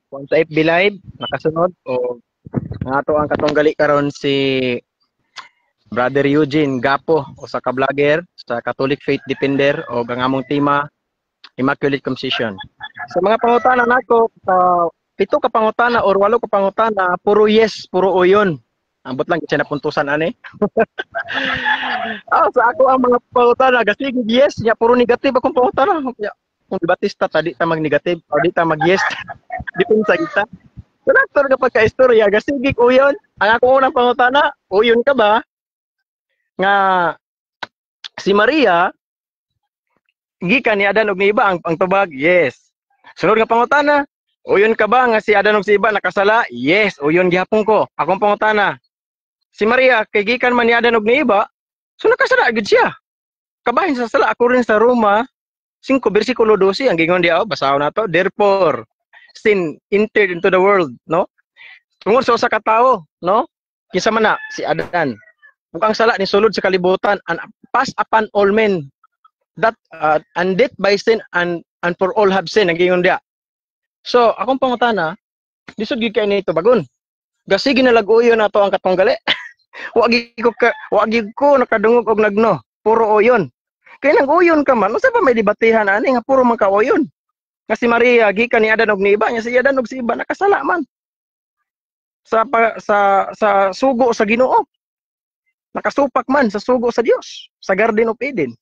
sa FB Live, nakasunod o nga ato ang katunggali karon si Brother Eugene Gapo o sa ka-vlogger sa Catholic Faith Defender o ang among tema Immaculate Conception. Sa mga pangutana nako, 7 ka pangutana or 8 ka pangutana, puro yes, puro oyon. Ambot lang siya napuntusan ani. Sa ako ang mga pangutana kasi yes, nya puro negative akong pangutana. Kung Batista tadi ta mag negative, o di ta mag yes. Dipin sa kita. Sunod ka pagka-istorya, gasigig uyon. Ang akong unang pangutana, uyon ka ba? Nga si Maria gikan ni Adan ug ni iba ang tubag, yes. Sunod nga pangutana, uyon ka ba nga si Adan ug si iba nakasala? Yes, uyon gihapon ko. Akong pangutana, si Maria kay gikan man ni Adan ug ni iba, so nakasala gid siya. Kabahin sa sala ako rin sa Roma 5 bersikulo 12 ang gingon diha, basahon nato. Therefore, sin entered into the world, no? Tungod sa usa ka tawo, no? Kinsa man na si Adan. Ug ang sala ni sulod sa kalibutan and pass upon all men that and death by sin and for all have sinned ang gingon diha. So, akong pangutana, lisod gid kay nito bagon. Gasigi na lag-uyon nato ang katunggali. Wagi ko nakadungog og nagno. Puro oyon. Kay nang uyon ka man, usa pa may debatihan ani nga puro man ka oyon. Nga si Maria gikan ni Adan og ni iba, nya si Adan og si iba nakasala man. Sa sugo sa Ginoo. Nakasupak man sa sugo sa Dios, sa Garden of Eden.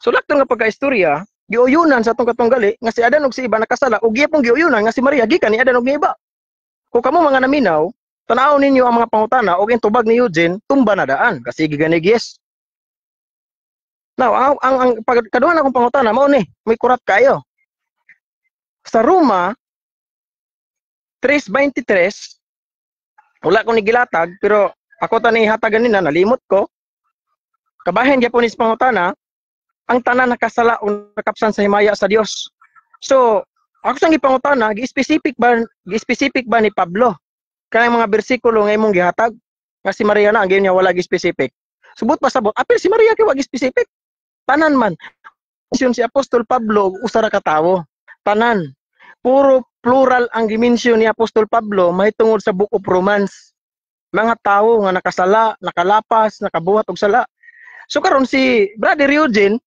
So lakton nga pagkaistorya, giuyunan sa atong katunggali nga si Adan ug si iba nakasala ug gihapon giuyunan nga si Maria gikan ni Adan ug ni iba. Kung kamo mga naminaw, tanaw ninyo ang mga pangutana ug ang tubag ni Eugene tumba na daan kasi giganig yes. Now, ang pagkaduhan akong pangutana mao ni, may kurat kayo. Sa Roma 3:23 wala ko ni gilatag pero ako tani hatagan nina nalimot ko. kabahin gyapon is pangutana, ang tanan nakasala o nakapsan sa himaya sa Dios. So, ako sang gipangutana, gi-specific ba ni Pablo kanang mga bersikulo nga imong gihatag nga si Maria na ang giyon niya wala gi-specific. Subot pasabot, apil si Maria kay wa gi-specific. Tanan man. Mention si Apostol Pablo usa ra ka tawo. Tanan. Puro plural ang dimensyon ni Apostol Pablo mahitungod sa Book of Romans. Mga tawo nga nakasala, nakalapas, nakabuhat og sala. So karon si Brother Eugene,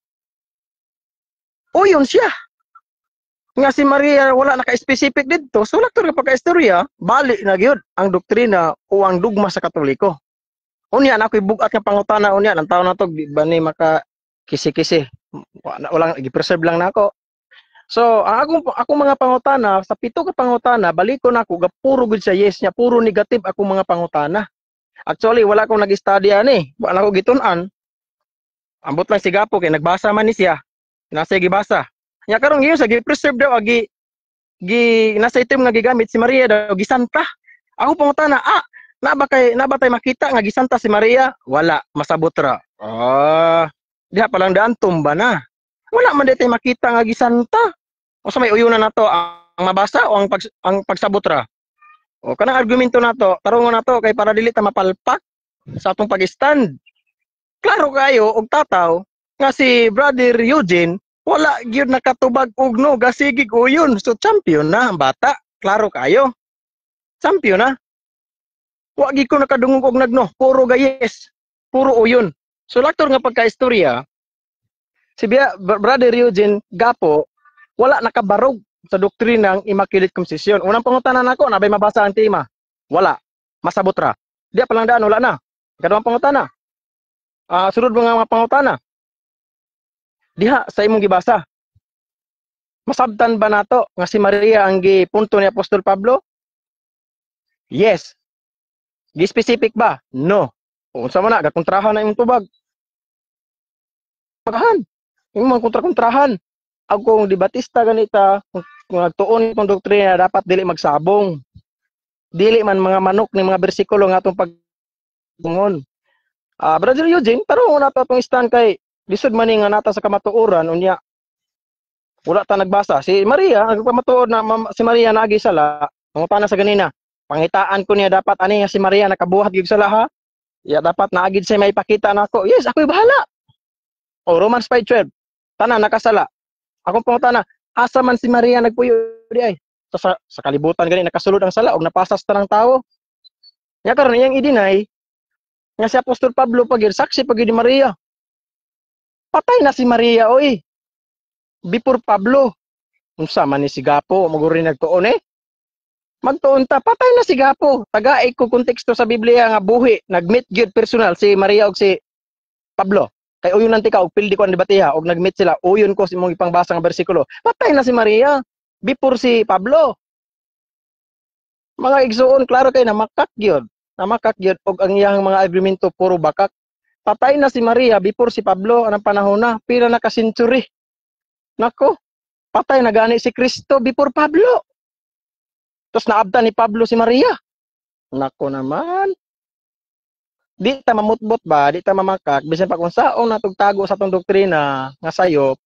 uyon siya. Nga si Maria wala naka-specific dito, so laktor ka pagka-istorya, bali na gyud ang doktrina o ang dugma sa Katoliko. Unya na ako'y bugat nga pangutana unya ang tawo na to di ba ni maka kisi-kisi. Wala gi-preserve lang nako. So, ang akong mga pangutana, sa 7 ka pangutana, balikon ako, puro good sa yes niya, puro negative akong mga pangutana. Actually, wala akong nag-study ani, wala ko gitun-an. Ambot lang si Gapo, kay nagbasa man ni siya. Nasa gibasa. Nya karon ngayon sa gi-preserve daw, nasa item nga gigamit si Maria daw, gisanta. Ako pangutana, nabatay makita nga gisanta si Maria? Wala, masabot ra. Diha palang daan, tumba na. Wala man dito makita nga gisanta. O sa may uyunan na to, ang mabasa o ang pagsabot ra. O kanang argumento na to, tarungon na to, kay para dili ta mapalpak sa atong pag-stand. Klaro kayo, og tataw, nga si Brother Eugene, wala gyud nakatubag og no, gasigig uyon. So champion na ang bata. Klaro kayo. Champion na. Wa gyud ko nakadungog og nagno, puro gayes, puro uyon. So laktor nga pagka-istorya, si Brother Eugene Gapo, wala nakabarog sa doktrinang Immaculate Conception. Unang pangutanan nako, nabay mabasa ang tema. Wala. Masabot ra. Diya palang daan, wala na. Ikaduhang pangutana. Sunod mga pangutana. Diha, sa imong gibasa. Masabtan ba nato nga si Maria ang gipunto ni Apostol Pablo? Yes. Gi-specific ba? No. Unsa man na, gakontrahan na imong tubag. Pagahan. Yung mga kontra-kontrahan. Akong debatista ganita, kung nagtuon itong doktrina, dapat dili magsabong. Dili man mga manok ni mga bersikulo nga itong pagbungon. Brother Eugene, tarong na ito itong stand kay lisod man nga nata sa kamatuoran, unya, wala ta nagbasa. Si Maria, ang pamatuod na si Maria nagi sala, mangutana sa ganina, pangitaan ko niya dapat, ani si Maria nakabuhat gyud sala ha? Ya, dapat naagid siya may pakita na ako. Yes, ako'y bahala. O, Romans 5:12. Tanan, nakasala. Akong pangutana, asa man si Maria nagpuyo di ay? Sa kalibutan gani nakasulod ang sala og napasas ta ng tao. Nya karon iyang i-deny nga si Apostol Pablo pagid saksi pagid ni Maria. Patay na si Maria oy. Before Pablo. Unsa man ni si Gapo maguri nagtuon eh? Magtuon ta, patay na si Gapo. Tagaay ko konteksto sa Biblia nga buhi, nagmeet gyud personal si Maria og si Pablo. Kay uyon nanti ka og pildi ko ang debatiha og nagmeet sila. Uyon ko si mong ipangbasa nga bersikulo. Patay na si Maria before si Pablo. Mga igsuon klaro kay namakak gyud. Namakak gyud og ang iyang mga argumento puro bakak. Patay na si Maria before si Pablo anang panahon na pila na ka century. Nako, patay na gani si Kristo before Pablo. Tapos naabtan ni Pablo si Maria. Nako naman. Di ta mamutbot ba, di ta mamakak, bisan pa kung saong natugtago sa atong doktrina nga sayop,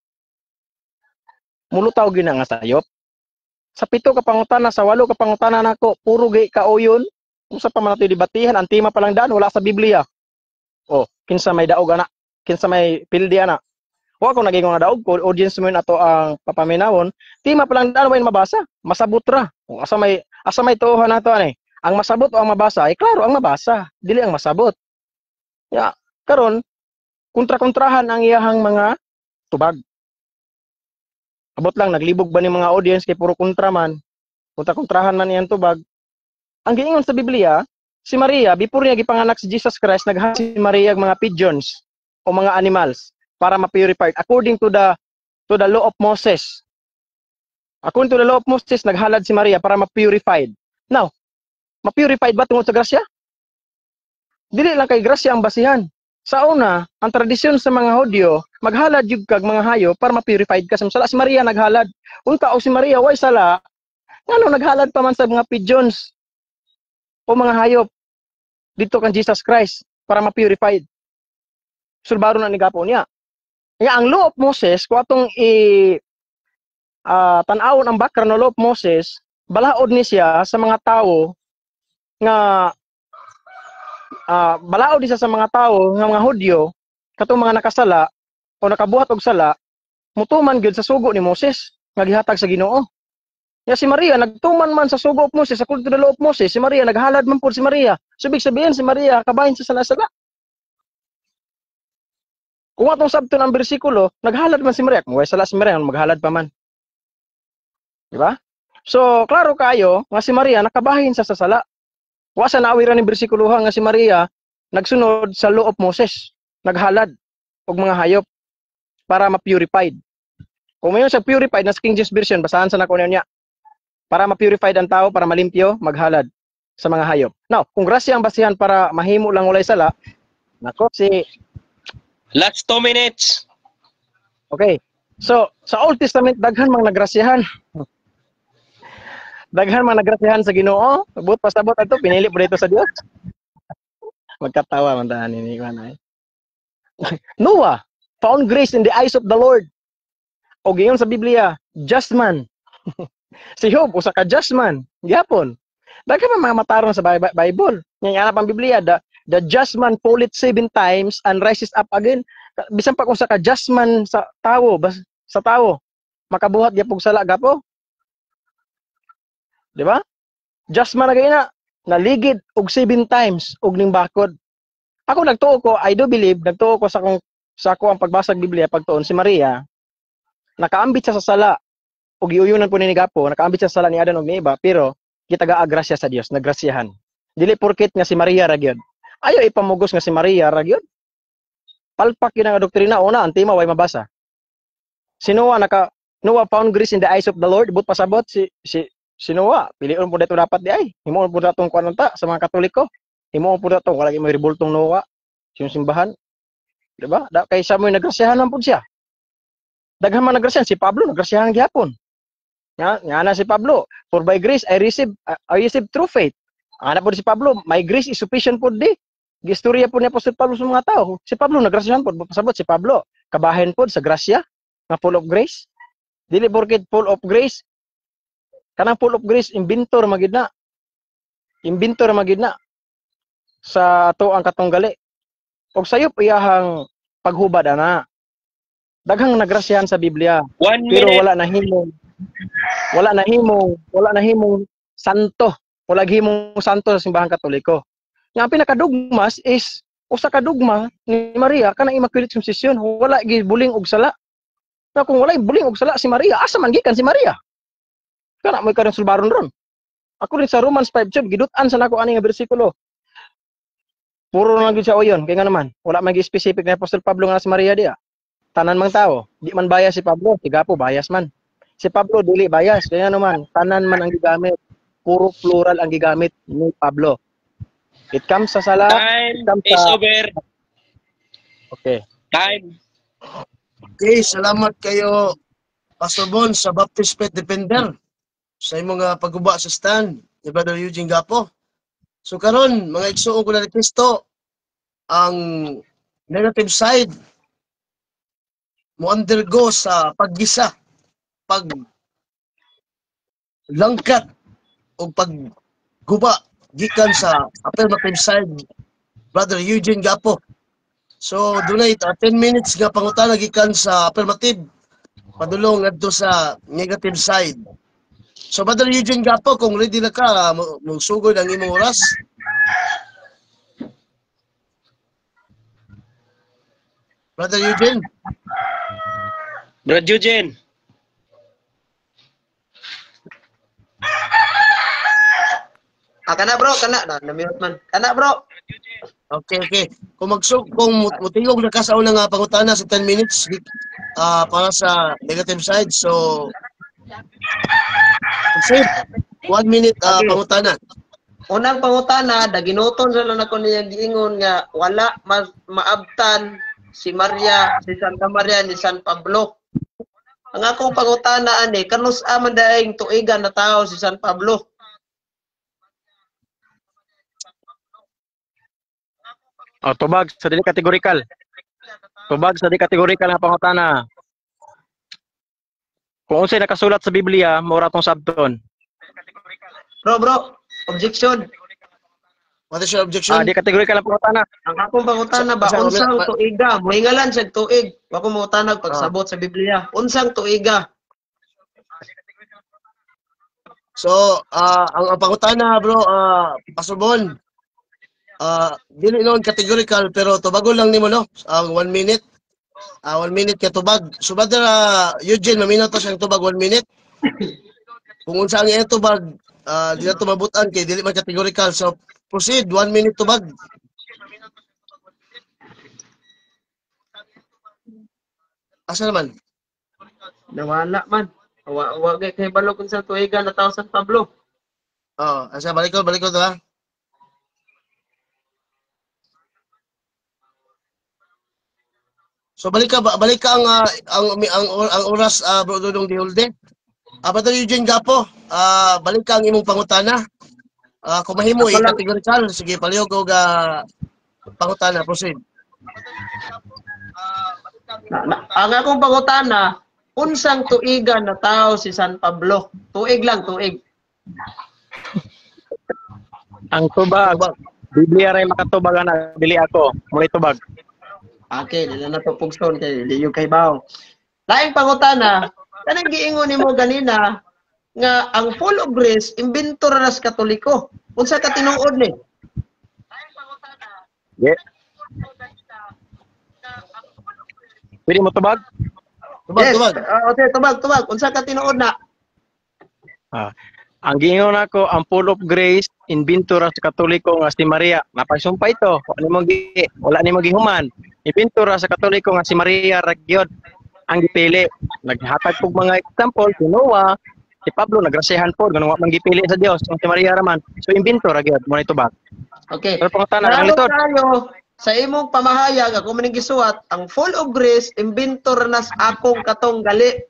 mulutaw gyud nga sayop. Sa 7 ka pangutana, sa 8 ka pangutana nako, puro gay kauyon. Unsa pa man nato debatihan, ang tema pa lang daan wala sa Biblia. Oh, kinsa may daog ana? Kinsa may pildi ana? Wa ko naging nga daog, audience mo ato ang papaminawon, tema pa lang daan way mabasa, masabot ra. Asa may tuohan nato ani? Ang masabot o ang mabasa, ay klaro ang mabasa, dili ang masabot. Ya, karon kontra-kontrahan ang iyahang mga tubag. Abot lang naglibog ba ni mga audience kay puro kontra man. Kontra-kontrahan man iyang tubag. Ang giingon sa Biblia, si Maria before niya gipanganak si Jesus Christ, naghalad si Maria og mga pigeons o mga animals para ma-purify according to the law of Moses. According to the law of Moses, naghalad si Maria para ma-purified. Now, ma-purified ba tungod sa grasya? Dili lang kay grasya ang basihan. Sa una, ang tradisyon sa mga Hudyo, maghalad yug kag mga hayop para ma-purified ka sa sala. Si Maria naghalad. Unta o si Maria way sala, ngano naghalad pa man sa mga pigeons o mga hayop dito kan Jesus Christ para ma-purified. sulbaro na ni gapo niya. Nga ang law of Moses kung atong tan-awon ang background ng law of Moses, balaod ni siya sa mga tao nga balaod ni siya sa mga tao nga mga Hudyo katong mga nakasala o nakabuhat og sala mutuman gyud sa sugo ni Moses nga gihatag sa Ginoo. Ya si Maria nagtuman man sa sugo of Moses, sa kulto ng law of Moses, si Maria naghalad man pud si Maria. So ibig sabihin si Maria kabahin sa sala-sala. Kung atong sabton ang bersikulo, naghalad man si Maria. Kung way sala si Maria, maghalad pa man. Di ba? So, klaro kayo nga si Maria nakabahin sa sala. Wa sa naawiran ni bersikulo nga si Maria nagsunod sa law of Moses, naghalad og mga hayop para ma-purified. Kung mayon sa purified na King James version, basahan sa nako niya. Para ma-purified ang tao, para malimpyo, maghalad sa mga hayop. Now, kung grasya ang basihan para mahimo lang walay sala, nako si Last 2 minutes. okay. So, sa Old Testament daghan mang nagrasyahan. Daghan mang nagrasyahan sa Ginoo, sabot pasabot ato pinili po dito sa Dios. Magkatawa man tahan ni kanay. Noah found grace in the eyes of the Lord. O giyon sa Biblia, just man. Si Job usa ka just man, gyapon. Daghan man mga mataron sa Bible. Nya ana pang Biblia, the just man falleth 7 times and rises up again. Bisan pa kung sa ka just man sa tawo, sa tawo, makabuhat gyapon sala gapo. Di ba? Just man na naligid og 7 times og ning bakod. Ako nagtuo ko, I do believe, nagtuo ko sa ako ang pagbasag Biblia pagtuon si Maria nakaambit siya sa sala ug giuyunan po ni gapo, nakaambit siya sa sala ni Adan ug ni Eva, pero gitaga-agrasya sa Dios, nagrasyahan. Dili porket nga si Maria ra gyud. Ayo ipamugos nga si Maria ra gyud. Palpak yun ang doktrina una, ang tema way mabasa. Si Noah Noah found grace in the eyes of the Lord, but pasabot si Noah, pilion po dito dapat di ay. Himo po datong kuan ta sa mga Katoliko. Himo po dato wala gyud may rebultong Noah, yung simbahan. Di ba? Kay sa mo nagrasyahan man pud siya. Daghan man nagrasyahan si Pablo, nagrasyahan gyapon. Nga na si Pablo, for by grace I receive through faith. Ana po si Pablo, my grace is sufficient po di. Gistorya po ni Apostol Pablo sa mga tao. Si Pablo nagrasyahan po, pasabot si Pablo, kabahin po sa grasya, nga full of grace. Dili porket full of grace, kanang full of grace, inventor magid na. Inventor magid na sa ato ang katunggali. Og sayop iyahang paghubad ana. Daghang nagrasyahan sa Biblia. 1 Pero minute. wala na himong santo. Wala himong santo sa simbahan Katoliko. Nga ang pinakadugmas is usa ka dugma ni Maria kanang Immaculate Conception, wala gibuling og sala. Na kung wala buling og sala si Maria, asa man gikan si Maria? Kana may karong sulbaron ron. Ako rin sa Romans 5:12 gidut-an sa nako ani nga bersikulo. Puro lang gyud siya oyon, kay nga naman wala man gi-specific na Apostol Pablo nga si Maria diya. Tanan mang tao, di man bias si Pablo, si Gapo bias man. Si Pablo dili bias, kaya naman tanan man ang gigamit. Puro plural ang gigamit ni Pablo. It comes sa sala, it Time comes is sa over. okay. Time. Okay, salamat kayo Pastor Bon sa Baptist Faith Defender sa imong pagguba sa stand ni Brother Eugene Gapo. So karon mga igsuon ko na ni Kristo, ang negative side mo undergo sa paggisa, paglangkat o pagguba gikan sa affirmative side Brother Eugene Gapo. So dunay 10 minutes nga pangutana gikan sa affirmative padulong adto sa negative side. So Brother Eugene Gapo, kung ready na ka, magsugod ang imong oras. Brother Eugene. Brad Eugene. Kana bro, kana na-mute man. Kana bro. Okay. Kung mutingog na ka sa unang pangutana sa 10 minutes para sa negative side. So save 1 minute pangutana. Unang pangutana, daginuton sa lang ako niya giingon nga wala maabtan si Maria, si Santa Maria ni San Pablo. Ang akong pangutana ani, kanus man daing tuigan na tao si San Pablo. Oh, tubag sa dili kategorikal. Tubag sa di kategorikal nga pangutana. Kung unsay nakasulat sa Biblia, mura tong sabton. Bro, objection. What is your objection? Di kategorikal nga pangutana. Ang akong pangutana ba, Sa- unsang tuiga? Muhingalan siya tuig. Wako mangutana pagsabot sa Biblia. Unsang tuiga? So, ang pangutana bro, Pastor Bon, dili noon categorical pero tubago lang nimo no, ang 1 minute. 1 minute ka tubag. So, brother Eugene, mamina to siyang tubag 1 minute. Kung unsa ang iyang tubag, di na tumabutan kay dili man categorical. So, proceed, 1 minute tubag. Asa naman? Nawala man. Wag kay balo kung sa tuiga na tao sa Pablo. Asa balik ko to ha. So balik ka ang oras bro Dudong Dihulde. Brother Eugene Gapo, balik ka ang imong pangutana. Kung mahimo Ako lang. i-categorical, sige palihog og pangutana, proceed. Ang akong pangutana, unsang tuiga na tao si San Pablo? Tuig lang, tuig. Ang tubag, Biblia ray makatubag na dili ako. Muli tubag. Okay, dili na to pugson kay di yung kay baw. Laing pangutana, kanang giingon nimo ganina nga ang full of grace imbento ra sa Katoliko. Unsa ka tinuod ni? Yeah. Pwede mo tubag? Tubag. Okay, tubag. Unsa ka tinuod na? Ang giingon ako, ang full of grace, imbento ra sa Katoliko nga si Maria. Napasumpa ito. Wala nimo gihuman. Imbento ra sa Katoliko nga si Maria ra gyud ang gipili. Naghatag kog mga example, si Noah, si Pablo nagrasihan po, ganun man gipili sa Dios, ang si Maria raman. So imbento ra gyud mo ni tubag. Okay. Pero pangutana ang Lalo litod. tayo sa imong pamahayag ako maning gisuwat, ang full of grace imbento ra nas akong katong gali.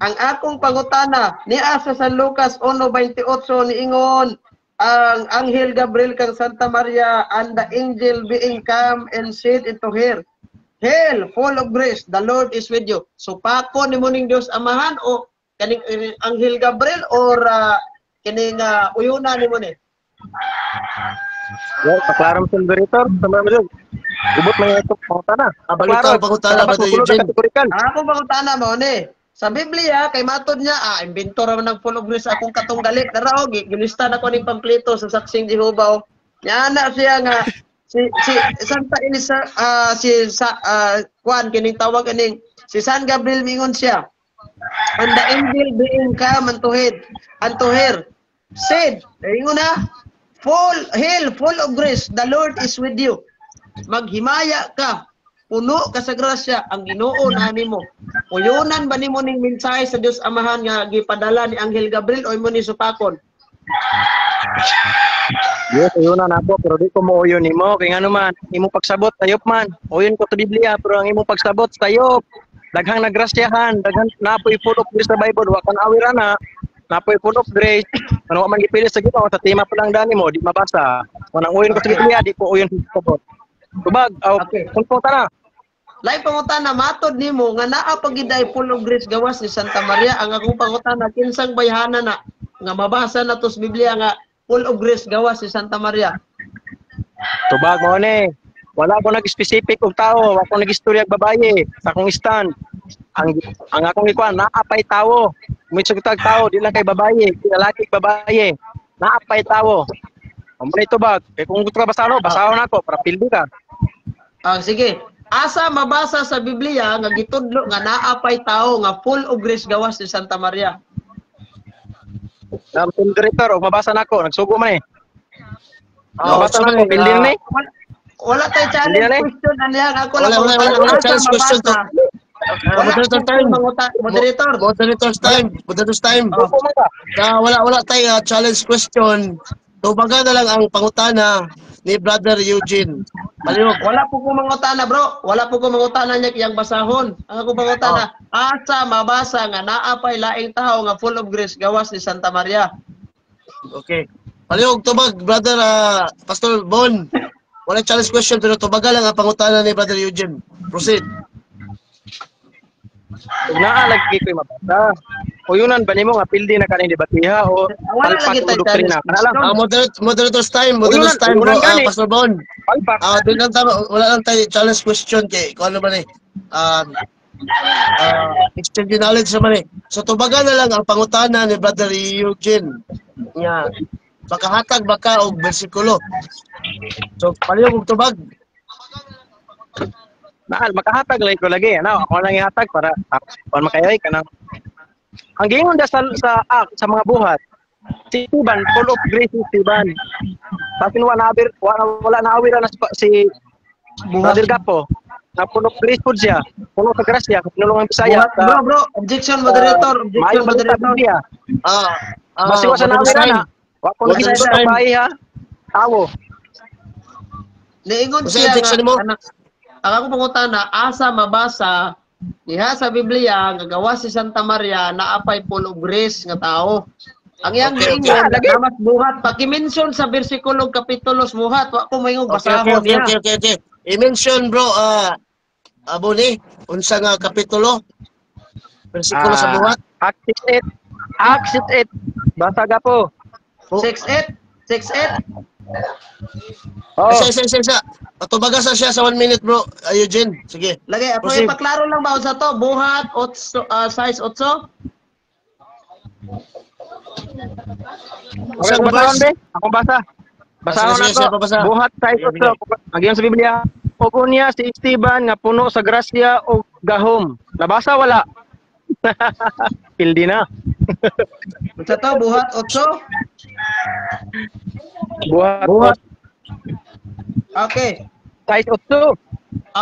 Ang akong pangutana niya sa San Lucas 1:28 niingon ang Anghel Gabriel kang Santa Maria and the angel being come and said into her, Hail, full of grace, the Lord is with you. So pako ni mo ning Dios amahan o kaning Anghel Gabriel or kining uyuna ni mo ni? Well, paklaram sa moderator, sama mo dun. Ubot man ito pangutana. Balik ka ang pangutana, Brother Eugene. Ang akong pangutana mo ni, sa Biblia kay matod niya imbento ra man ng full of grace akong katong galit na raw gilista na ko ning pamplito sa Saksing Jehovah. Nya na siya nga si Santa Elisa Juan kining tawag kining si San Gabriel mingon siya. And the angel being come unto her said, ingon na, Hail, full of grace, the Lord is with you. Maghimaya ka, puno ka sa grasya, ang Ginoo na nimo. Uyunan ba nimo ning mensahe sa Dios Amahan nga gipadala ni Anghel Gabriel o imo ni supakon? Yes, uyunan ako, pero di ko mo uyon nimo. Kaya nga naman, imong pagsabot, tayop man. Uyon ko sa Biblia, pero ang imong pagsabot, tayop. Daghang nagrasyahan, daghang napoy full of grace sa Bible, wa kan awira na. Napoy full of grace. Ano man gipili sa Ginoo, sa tema pa lang dani mo, di mabasa. Kung ang uyon ko sa Biblia, di ko uyon sa pagsabot. Tubag, Okay. kung na. Lain pangutana matod nimo nga naa pagiday full of grace gawas ni Santa Maria. Ang akong pangutana kinsang bayhana na nga mabasa na to sa Biblia nga full of grace gawas ni Santa Maria. Tubag mo ni. Wala ko nag-specific og tao, wala ko nag-istorya og babaye sa akong stand. Ang akong ikuan naapay tawo. Misug tag tao di lang kay babaye, lalaki babaye. Naapay tawo. Amo ni tubag. Kay kung gusto ka basahon ako para pildi ka. Sige. Asa mabasa sa Biblia nga gitudlo nga naapay tao nga full of grace gawas ni Santa Maria. Ang director, og mabasa nako, nagsugo man eh. Mabasa sorry, nako, pildi ni. Wala tay challenge Hindi, question aniya ako Wala challenge question to. Moderator time. Moderator. Moderator's time. Wala tay challenge question. Tubaga na lang ang pangutana ni Brother Eugene. Palihog. Wala po ko mangutana bro. Wala po ko mangutana niya kiyang basahon. Ang ako mangutana, asa mabasa nga naapay laing tao nga full of grace gawas ni Santa Maria. Okay. Palihog tubag Brother Pastor Bon. Wala challenge question pero tubaga lang ang pangutana ni Brother Eugene. Proceed. Ug naa lagi ko'y mabasa. O yunan ba nimo nga pildi na kaning debatiha o Wala palpak lagi o tayo doktrina? Chinese Kana lang. Moderator's time, moderator's time, bro. Ulan gani. Pastor Bon. Palpak. Doon lang tama, wala lang tayo challenge question kay kung ano ba ni. Exchange knowledge naman eh. So tubagan na lang ang pangutana ni Brother Eugene. Nya makahatag baka og bersikulo. So palihog og tubag. Makahatag lang ko lagi. Ano, ako lang ihatag para makayay ka ng ang gingon da sa mga buhat. Si Tiban, full of grace si Tiban. Pasin wala na awira na si Brother Gapo. Na full of grace po siya. Puno sa grasya, pinulungan Bisaya. Bro, objection moderator, objection moderator. Basiwa sa nawira na. Wa ko nakita sa bahay ha. Tawo. Niingon Kasi siya objection mo? nga, ang ako pangutana, asa mabasa diha sa Biblia nga gawa si Santa Maria na apay full of grace nga tao. Ang iyang Okay, giingon, okay. namas buhat pakimension sa bersikulo kapitulos buhat, wa ko mayong basahon Okay. niya. I-mention bro, abo ni, unsa nga kapitulo? Bersikulo sa buhat? Acts 8. Basa Gapo. 6-8. Oh. Isa. Patubaga sa siya sa 1 minute bro, Eugene. Sige. Lagi, ako Proceed. ipaklaro lang ba sa to, buhat, size 8? Okay, Isang basahon verse? be. Akong basa. Basahon Sige, ako. babasa. Buhat size 8. Ang sa Biblia. Opo niya si Esteban nga puno sa grasya o gahom. Nabasa wala. Pildi na. Sa to, buhat 8? Buhat. Okay. Size 8.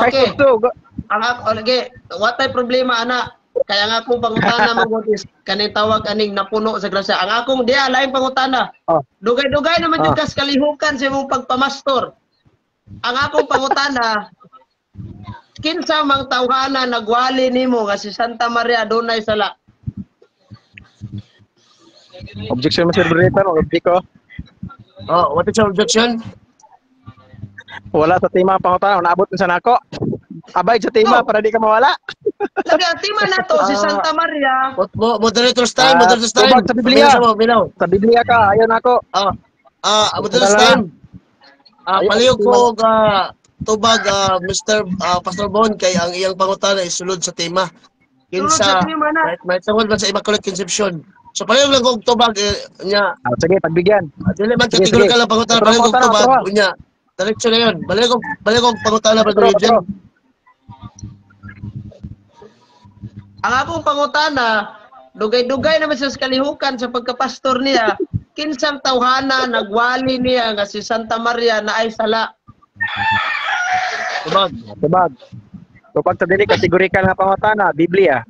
Okay. Size 8. Ang ako, lagi, what type problema, ana? Kaya nga akong pangutana mo, is kaning tawag aning napuno sa grasya. Ang akong diya, laing pangutana. Oh. Dugay-dugay naman yung kas kalihukan sa imong pagpamastor. Ang akong pangutana, kinsa mang tawhana nagwali nimo nga si Santa Maria dunay sala. Objection mo sir Brita, object ko. What is your objection? Wala sa tema pangutana, naabot sa nako. Abay sa tema para di ka mawala. Lagi ang tima na to, si Santa Maria. Moderator's time, moderator's time. Tubag sa Biblia. Minaw. Sa Biblia ka, ayon ako. Moderator's time. Palihog ko tubag Mr. Pastor Bon kay ang iyang pangutana is sulod sa tema. Sulod sa tema na. May tungod man sa Immaculate Conception. So palihog lang kog tubag nya. Sige, pagbigyan. Dili man Sige, kategorikal sige. ang pangutana, Otro palihog kog pangutana, tubag otro. nya. Diretso na yun. Palihog kog pangutana Brother Eugene. Ang akong pangutana, dugay-dugay naman sa kalihukan sa pagkapastor niya, kinsang tawhana nagwali niya nga si Santa Maria na ay sala. Tubag. Tubag sa dili kategorikal nga pangutana, Biblia.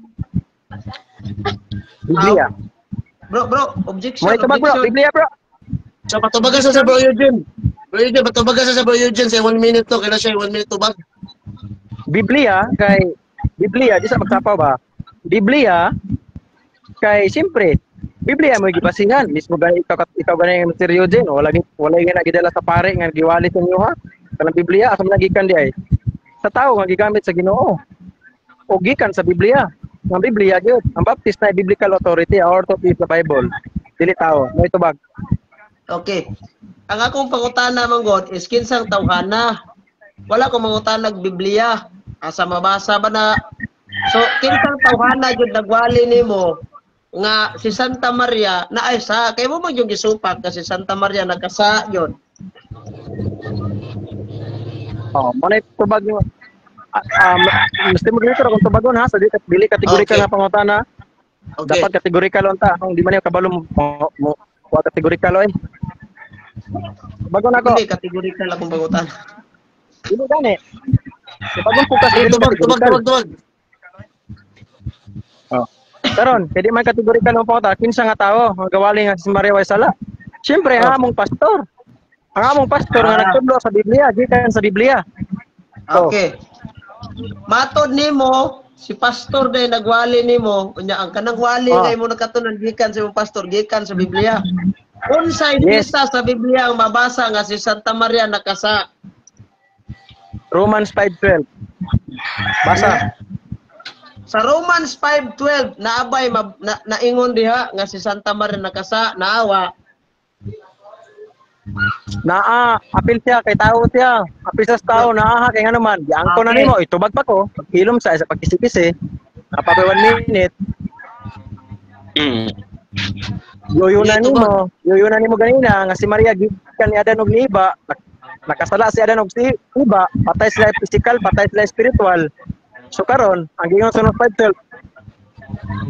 Bro, objection. Mo tubag bro, Biblia bro. So patubagan sa Bro Eugene. Bro Eugene, patubagan sa Bro Eugene sa 1 minute to. Kaya siya 1 minute tubag. Biblia di sa magsapaw ba? Biblia kay siyempre Biblia mo gibasihan mismo gani ikaw gani ang Mr. Eugene wala nga gidala sa pare nga giwali sa inyo ha kanang Biblia asa man nagikan di ay sa tao nga gigamit sa Ginoo o gikan sa Biblia ang Biblia gyud ang Baptist na biblical authority authority sa Bible dili tao mo itubag. Okay. Ang akong pangutana man God is kinsang tawhana. Wala ko mangutanag Biblia. Asa mabasa ba na? So kinsang tawhana jud nagwali nimo nga si Santa Maria na ay sa kay mo man yung gisupak kasi Santa Maria nagkasa yun. Mo na itubag niyo. Mesti mo dito kung tubagon ha sa dili kategorikal Okay. nga pangutana. Okay. Dapat kategorikal unta kung di man yung kabalo mo kategorikal oy. Bagon ako. Hindi kategorikal akong pangutana. Dili gani. Tubagon po kasi Tubag. Karon, pwede man kategorikal ng pangutana kinsa nga tawo nga gawali nga si Maria way sala. Siyempre ang among pastor. Ang among pastor nga nagtudlo sa Biblia, gikan sa Biblia. Okay. Matod nimo si pastor day nagwali nimo unya ang kanang wali ngay mo nakatunan gikan sa imong pastor gikan sa Biblia. Unsay bisa sa Biblia ang mabasa nga si Santa Maria nakasa? Romans 5:12. Basa. Sa Romans 5:12 naabay naingon diha nga si Santa Maria nakasa naawa. Naa, apil siya kay tao siya. Apil sa tao naa kay nga naman. Giangko na Okay. nimo, itubag pa ko. Paghilom sa pagkisipis eh. Napapay 1 minute. Mm. Yuyunan nimo ganina nga si Maria gikan ni Adan og ni Eva. Nakasala si Adan og si Eva, patay sila physical, patay sila spiritual. So karon, ang gingon sa 5:12,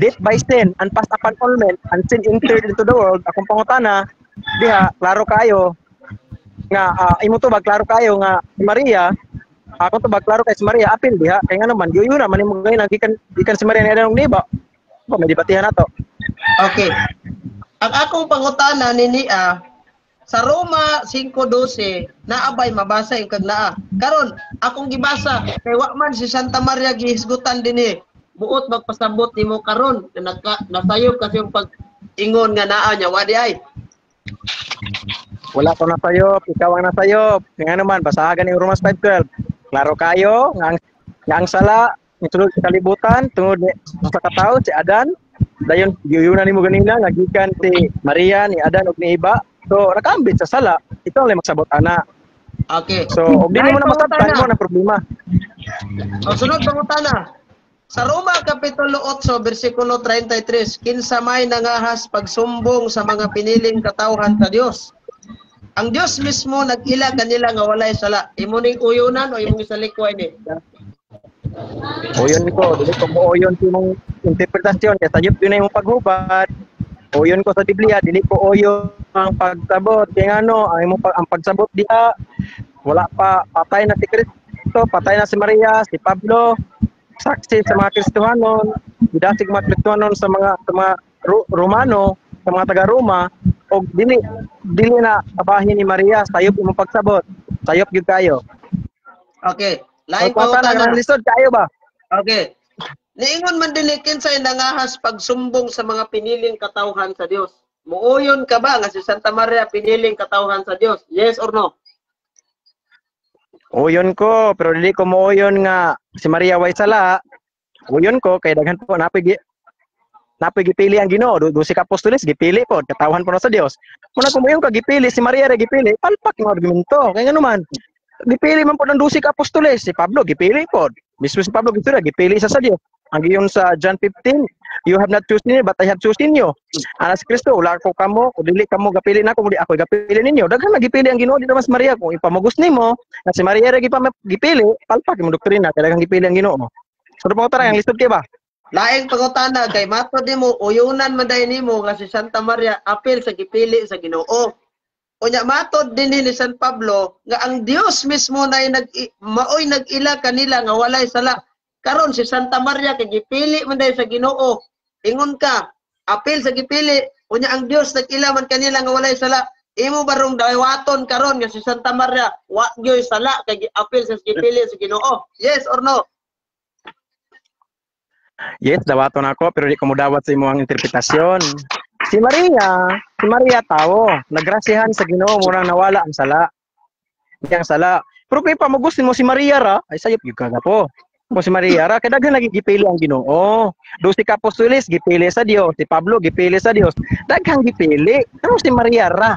death by sin and passed upon all men and sin entered into the world. Akong pangutana, diha klaro kayo nga imo to ba klaro kayo nga si Maria, ako to ba klaro kay si Maria apil diha kay nga naman yuyuna man nimo ganina gikan si Maria ni Adan og ni Eva. May debatihan nato. Okay. Ang akong pangutana ni sa Roma 5:12 naabay mabasa yung kag naa. Karon akong gibasa kay wa man si Santa Maria gihisgutan dinhi. Buot magpasabot nimo karon nasayop kasi yung pag-ingon nga naa nya wa di ay. Wala ko nasayop, ikaw ang nasayop. Nga naman, basahagan ni Romans 5:12. Klaro kayo, nga ang sala, nitulog sa kalibutan, tungod sa katao, si Adan. Dayon, yuyunan ni mo ganina, nagikan si Maria, ni Adan, o ni Eva. So, nakambit sa sala. Ito ang magsabot, ana. Okay. So, og di mo na masabtan mo na problema. O sunod pangutana. Sa Roma Kapitulo 8, versikulo 33, kinsa may nangahas pagsumbong sa mga piniling katawhan sa Dios. Ang Dios mismo nag-ila kanila nga walay sala. Imo ning uyunan o imong isalikway ni? Uyon ko, dili ko mo uyon sa imong interpretasyon. Kaya sayop yun na imong paghubad. Uyon ko sa Biblia, dili ko uyon ang pagsabot. Kaya ano, ang pagsabot diha, wala pa, patay na si Kristo, patay na si Maria, si Pablo, saksi sa mga Kristohanon, bidasig mga Kristohanon sa mga Romano, sa mga taga-Roma, o dili na abahin ni Maria, sayop imong pagsabot. Sayop gyud kayo. Okay. Lain Pagpatana pangutana. ng lisod kayo ba? Okay. Niingon man din kinsay nangahas pagsumbong sa mga piniling katawhan sa Dios. Muuyon ka ba nga si Santa Maria piniling katawhan sa Dios? Yes or no? Uyon ko, pero dili ko muuyon nga si Maria way sala. Uyon ko kay daghan po napig gipili ang Ginoo, 12 ka apostoles gipili po, katawhan po na sa Dios. Muna kung uyon ka gipili si Maria ra gipili, palpak yung argumento. Kaya nga naman, gipili man po ng 12 ka apostoles, si Pablo gipili po. Mismo si Pablo gipili sa Dios. Ang giyon sa John 15, you have not chosen me, but I have chosen you. Ana si Kristo, wala ko kamo, kung dili kamo gapili na ako, ako gapili ninyo. Daghan nagipili ang Ginoo dito mas Maria, kung ipamugos nimo, na si Maria ra gipili, palpak yung doktrina, kaya daghang gipili ang Ginoo. So mo tara ang lisod kay ba? Laing pangutana kay matod nimo uyunan man day nimo nga si Santa Maria apil sa gipili sa Ginoo. Unya matod din ni San Pablo nga ang Dios mismo na maoy nag-ila kanila nga walay sala. Karon si Santa Maria kay gipili man day sa Ginoo. Ingon ka, apil sa gipili, unya ang Dios nag-ila man kanila nga walay sala. Imo barong dawaton karon nga si Santa Maria wa gyoy sala kay apil sa gipili sa Ginoo. Yes or no? Yes, dawaton ako, pero di ko mudawat sa imong interpretasyon. Si Maria tao, nagrasihan sa Ginoo murang nawala ang sala. Ang sala. Pero kay pamugos mo si Maria ra, ay sayop gyud ka po. Mo si Maria ra kay daghan lagi gipili ang Ginoo. 12 ka apostoles gipili sa Dios, si Pablo gipili sa Dios. Daghang gipili. Pero si Maria ra,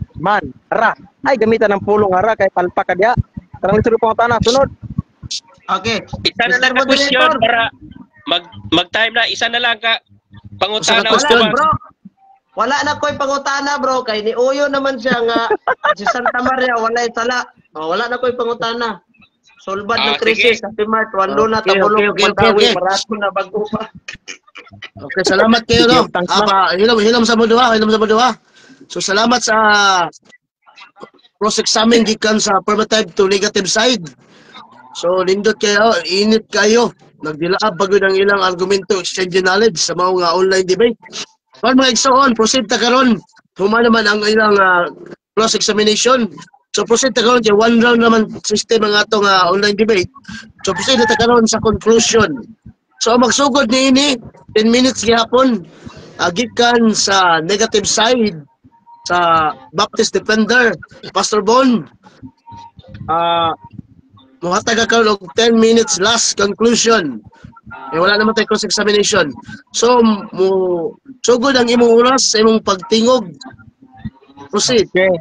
ay gamitan ng pulong ra kay palpak ka diha. Tarang lisod po ang sunod. Okay. Isa na lang ka question para mag-time na. Isa na lang ka pangutana. Wala bro. Wala na ko'y pangutana bro. Kay ni Uyo naman siya nga si Santa Maria walay sala. Wala na ko'y pangutana. Solbad ng krisis. Happy Mart. Walo na tabulong. Okay. Marato na bago pa. Okay, salamat kayo, no? Hilom sa Budua, So, salamat sa cross-examine gikan sa affirmative to negative side. So, nindot kayo, init kayo. Nagdilaab bagod ang ilang argumento, exchange knowledge sa mga online debate. Kung mga igsoon, proceed ta karon. Huma naman ang ilang cross-examination. So, proceed ta karon, one round naman system ang atong online debate. So, proceed ta karon sa conclusion. So, magsugod ni ini, 10 minutes gihapon, gikan sa negative side sa Baptist Defender, Pastor Bon. muhatag ka og 10 minutes last conclusion. Wala naman tayo cross-examination. So, sugod ang imong oras sa imong pagtingog. Proceed. Okay.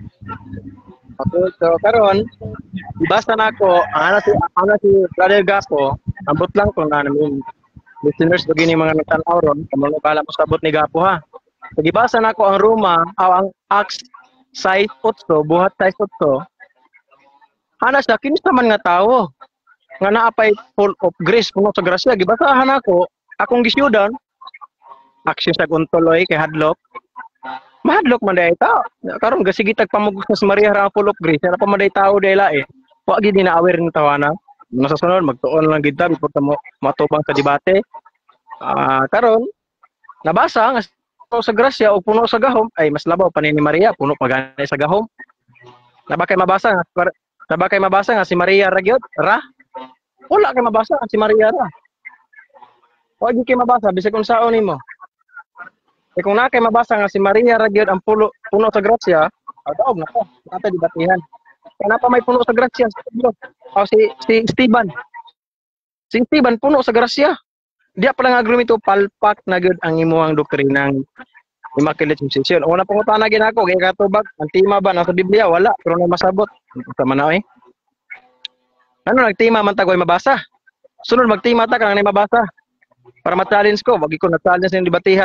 Okay, so karon ibasa na ako, ana si Brother Gapo, ambot lang ko na namin listeners begini mga nagtanaw ron, kamo bala mo sabot ni Gapo ha. So ibasa na ako ang Roma, ang Acts 6:8, buhat 6:8. Ana siya kinis naman nga tawo nga naapay full of grace puno sa grasya, gibasahan ako, akong gisyudan aksyon sa kuntuloy kay hadlok. Mahadlok man day tao. Karon gasigitag pamugos na si Maria ra full of grace. Ara pa man day tao day lae. Wa gid ni na-aware ng tawana. Nasa sunod magtuon lang gid ta before mo matubang sa debate. Karon nabasa nga sa grasya o puno sa gahom ay mas labaw pa ni Maria puno pa gani sa gahom. Nabakay mabasa nga si Maria ra gyud ra. Wala kay mabasa nga si Maria ra. Wa gid kay mabasa bisag unsaon nimo. Kung na kay mabasa nga si Maria ra gyud ang puno sa grasya, daog na ko, nata dibatihan. Kana pa may puno sa grasya, si Steven. Si Steven puno sa grasya. Diya pa lang agrumito palpak na gyud ang imuhang doktrinang Immaculate Conception. Una pa ko tanagin ako kay katubag, ang tima ba nasa Biblia wala, pero na masabot. Sa manaw eh. Ano nagtima man tagoy mabasa? Sunod magtima ta kanang mabasa. Para ma-challenge ko, wag ko na-challenge ng debatiha.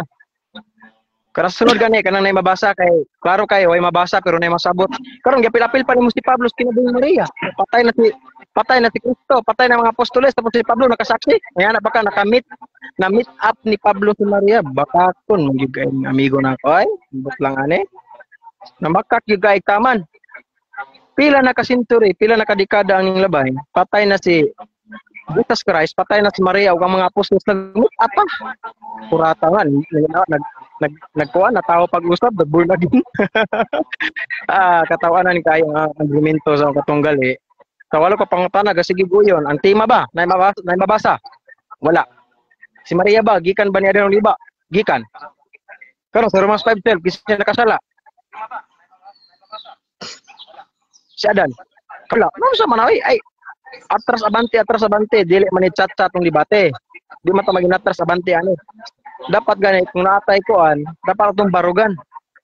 Karas sunod gani kanang nay mabasa kay klaro kay way mabasa pero nay masabot. Karon gapil-apil pa nimo si Pablo kinabuhi Maria. Patay na si Kristo, patay na mga apostoles tapos si Pablo nakasaksi. Kaya na baka na-meet up ni Pablo si Maria. Baka kun magig amigo na ko ay buk lang ani. Namakak gyud kay taman. Pila na ka century, pila na ka dekada ang labay. Patay na si Jesus Christ, patay na si Maria ug ang mga apostoles nag-meet up pa. Puratangan nagkuha na tao pag-usap born again. Katawanan kay ang argumento sa katunggali. Sa walo ka pangutana sige guyon, ang tema ba nay mabasa? Wala. Si Maria ba gikan ba ni Adan Oliva? Gikan. Karon sa Romans 5:12 kisa nakasala. Si Adan. Wala. Ano sa manawi ay atras abante dili man ni chat-chat ng debate. Di man ta maging atras abante ani. Dapat gani kung naatay koan, dapat atong barugan.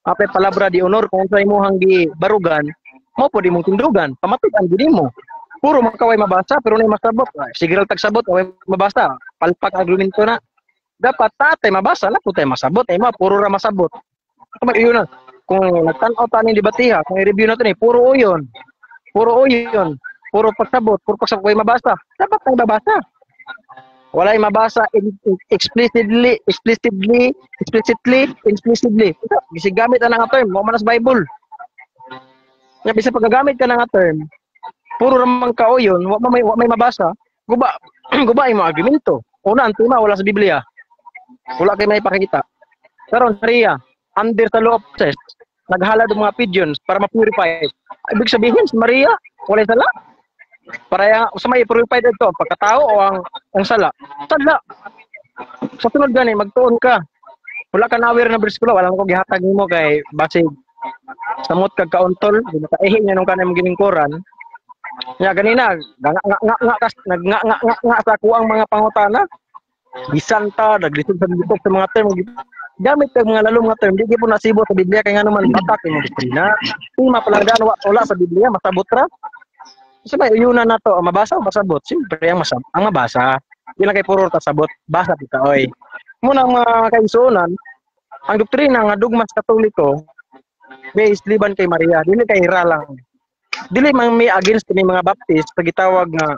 Apay palabra di honor kung sa imong gi barugan, mo pud imong tindugan, pamatud-an gid mo. Puro makaway mabasa pero nay masabot. Sige ra tagsabot way mabasa. Palpak argumento na. Dapat tatay mabasa la pud tay masabot ay mo puro ra masabot. Tama yun na. Kung nagtan-aw ta ning debatiha, kung i-review nato ni puro uyon. Puro pagsabot, puro pagsabot way mabasa. Dapat tay mabasa. Walay mabasa explicitly. Gisigamit ang nga term, mo man sa Bible. Nga bisa paggagamit ka nga term, puro ramang kauyon, wa may mabasa. Guba imo argumento. Una ang tema wala sa Biblia. Wala kay may pakikita. Karon Maria, under sa law of Moses, naghalad og mga pigeons para ma-purify. Ibig sabihin si Maria wala sala. Para sa may purified ito, pagkatao o ang sala. Sala. Sa sunod gani, magtuon ka. Wala ka na-aware ng bersikulo, wala ko gihatag nimo kay basig samot kag kauntol, nakaehi niya nung kanang giningkuran. Nya ganina, nga sa kuang mga pangutana. Bisanta, naglisod sa dito sa mga term. Gamit kag mga lalong mga term, di po nasibo sa Biblia kay nga naman batak imong disiplina. Tima palanggan wala sa Biblia, masabot ra. Sabay, uyunan na to, mabasa o masabot? Siyempre, ang mabasa. Hindi lang kay puro tasabot, basa pita, oy. Muna mga kaisunan, ang doktrina nga dugmas katoliko, based liban kay Maria, dili kay Hira lang. Dili mang may against ni mga Baptist, pagitawag nga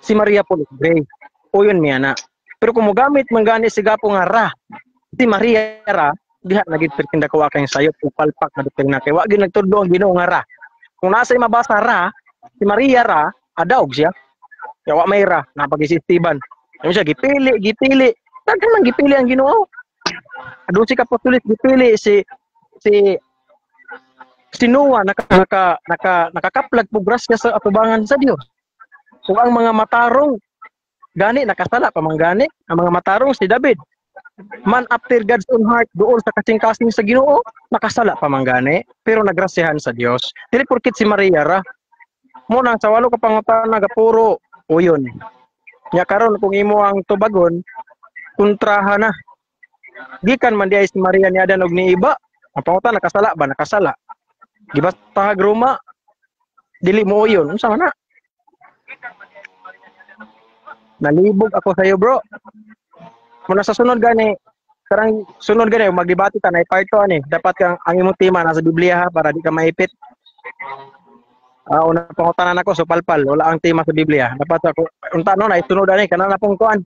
si Maria Pulit Gray. O yun miya na. Pero kung mogamit man gani si Gapo nga ra, si Maria ra, diha naging pertinda ko kay sayop, upalpak na doktrina kay wag gyud nagtudlo ang Ginoo nga ra. Kung nasa mabasa ra, si Maria ra, adaog siya. Yawa may ra, napag-isistiban. Ano siya, gipili. Daghan man gipili ang Ginoo. Adun si Kapostolis, gipili si Noah, nakakaplag po grasya sa atubangan sa Dios. Kung ang mga matarong, gani, nakasala pa man gani, ang mga matarong si David. Man after God's own heart, doon sa kasing-kasing sa Ginoo, nakasala pa man gani, pero nagrasyahan sa Dios. Dili porkit si Maria ra, mo nang sa walo ka pangutana gapuro uyon. Nya karon kung imo ang tubagon kontraha na. Gikan man diay si Maria ni Adan og ni iba. Ang pangutana nakasala ba? Nakasala. Gibasta gruma dili mo uyon. Unsa man na? Nalibog ako sa iyo, bro. Muna sa sunod gani, karang sunod gani magdebate ta na part 2 ani. Dapat kang ang imong tema nasa Biblia ha para di ka maipit. Una pangutanan ako so palpal, wala ang tema sa Biblia. Dapat ako unta no na isunod ani kana na pong kuan.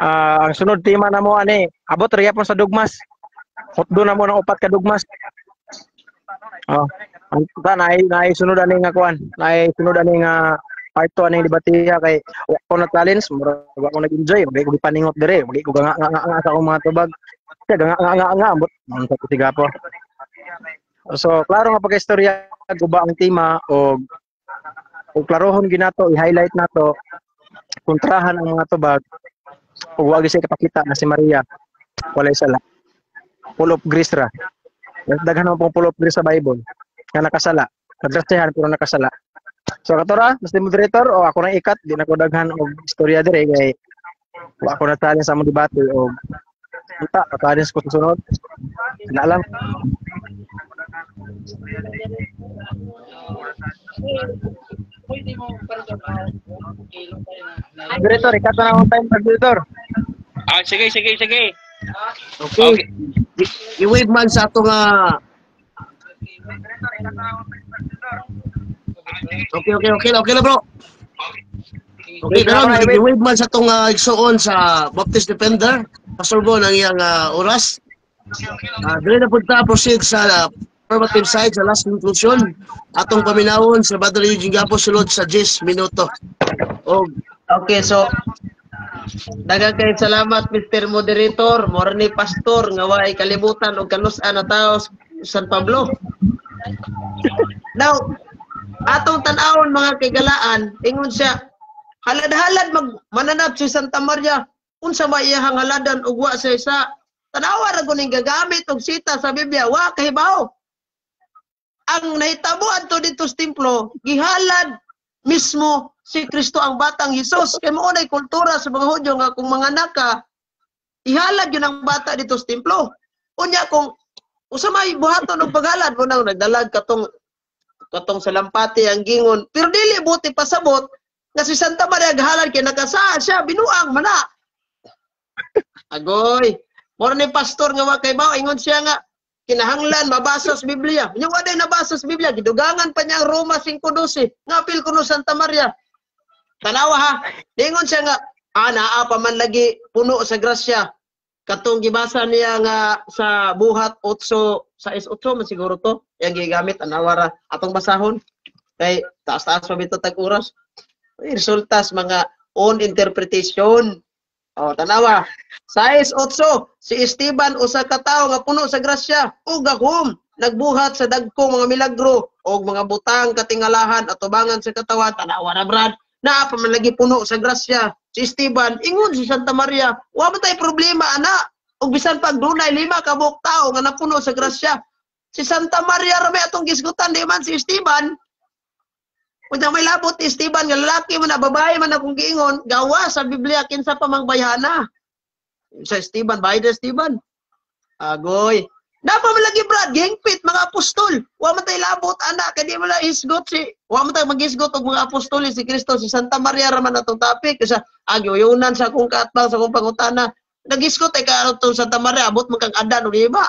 Ang sunod tema na mo ani, abot riya po sa dugmas. Hotdo na mo ng 4 ka dugmas. Ang na sunod ani nga kuan. Na sunod ani nga part 2 ani debatiya kay ko na challenge mura ako nag-enjoy magay ko gipaningot dire magay ko nga sa akong mga tubag kaya nga ambot ang sa tiga po so klaro nga pagka-istorya guba ang tema og klarohon ginato i-highlight nato kontrahan ang mga tubag ug wag siya kapakita na si Maria walay sala full of grace ra daghan mo pong full of grace sa Bible nga nakasala nadrastehan pero nakasala. So katora, Mr. Moderator o ako nang ikat, di na ko daghan og istorya dire kay ako na talent sa among debate o kita katalens ko sa sunod. Na lang. Moderator, ikat na ang time, Moderator. Sige. Okay. I-wave man sa ato nga Okay na bro. Okay, karon i-wave man sa tong igsoon sa Baptist Defender. Pastor Bon ang iyang oras. Dili na punta proceed sa affirmative side sa last conclusion. Atong paminawon sa Brother Eugene Gapo sulod sa 10 minuto. Okay, so daghang kay salamat Mr. Moderator, morning pastor nga way kalibutan og kanus-an na tao San Pablo. Now, atong tan-awon mga kagalaan, ingon siya, halad-halad mananap si Santa Maria, unsa ba iyang haladan ug wa sa isa. Tanawa ra kuning gagamit og sita sa Biblia, wa kahibaw. Ang nahitabo adto dito sa templo, gihalad mismo si Kristo ang batang Hesus. Kay mao nay kultura sa mga Hudyo nga kung mga naka ihalad yun ang bata dito sa templo. Unya kung usa may buhaton og paghalad mo nang nagdalag katong salampati ang gingon. Pero dili buti pasabot nga si Santa Maria gahalad kay nakasaa siya binuang mana. Agoy, mo ni pastor nga wa kay baw ingon siya nga kinahanglan mabasa sa Biblia. Nya wa day nabasa sa Biblia, gidugangan pa niya ang Roma 5:12. Ngapil kuno Santa Maria. Tanawa ha. Ingon siya nga naa pa man lagi puno sa grasya. Katong gibasa niya nga sa buhat 8:6 man siguro to. Yang gigamit anawara atong basahon. Kay taas-taas pa bito tag oras. Resultas mga own interpretation. Tanawa. 6:8 si Esteban usa ka tawo nga puno sa grasya ug gahom nagbuhat sa dagkong mga milagro og mga butang katingalahan at tubangan sa katawan. Tanawa na brad. Naa pa man lagi puno sa grasya si Esteban, ingon si Santa Maria, wa man tay problema ana. Ug bisan pag dunay 5 ka buok tawo nga napuno sa grasya. Si Santa Maria ra may atong gisgutan di man si Esteban. Kung may labot ni Esteban nga lalaki man na babae man akong giingon, gawa sa Biblia kinsa pa mang bayhana. Sa Esteban, bayad Esteban. Agoy. Napa man lagi brad, gingpit mga apostol. Wa man tay labot ana kay di man la isgot wa man tay magisgot og mga apostol si Kristo si Santa Maria ra man atong topic kasi agyuyunan sa akong kaatbang sa akong pangutana. Nagisgot ay karon to Santa Maria abot man kang Adan o iba.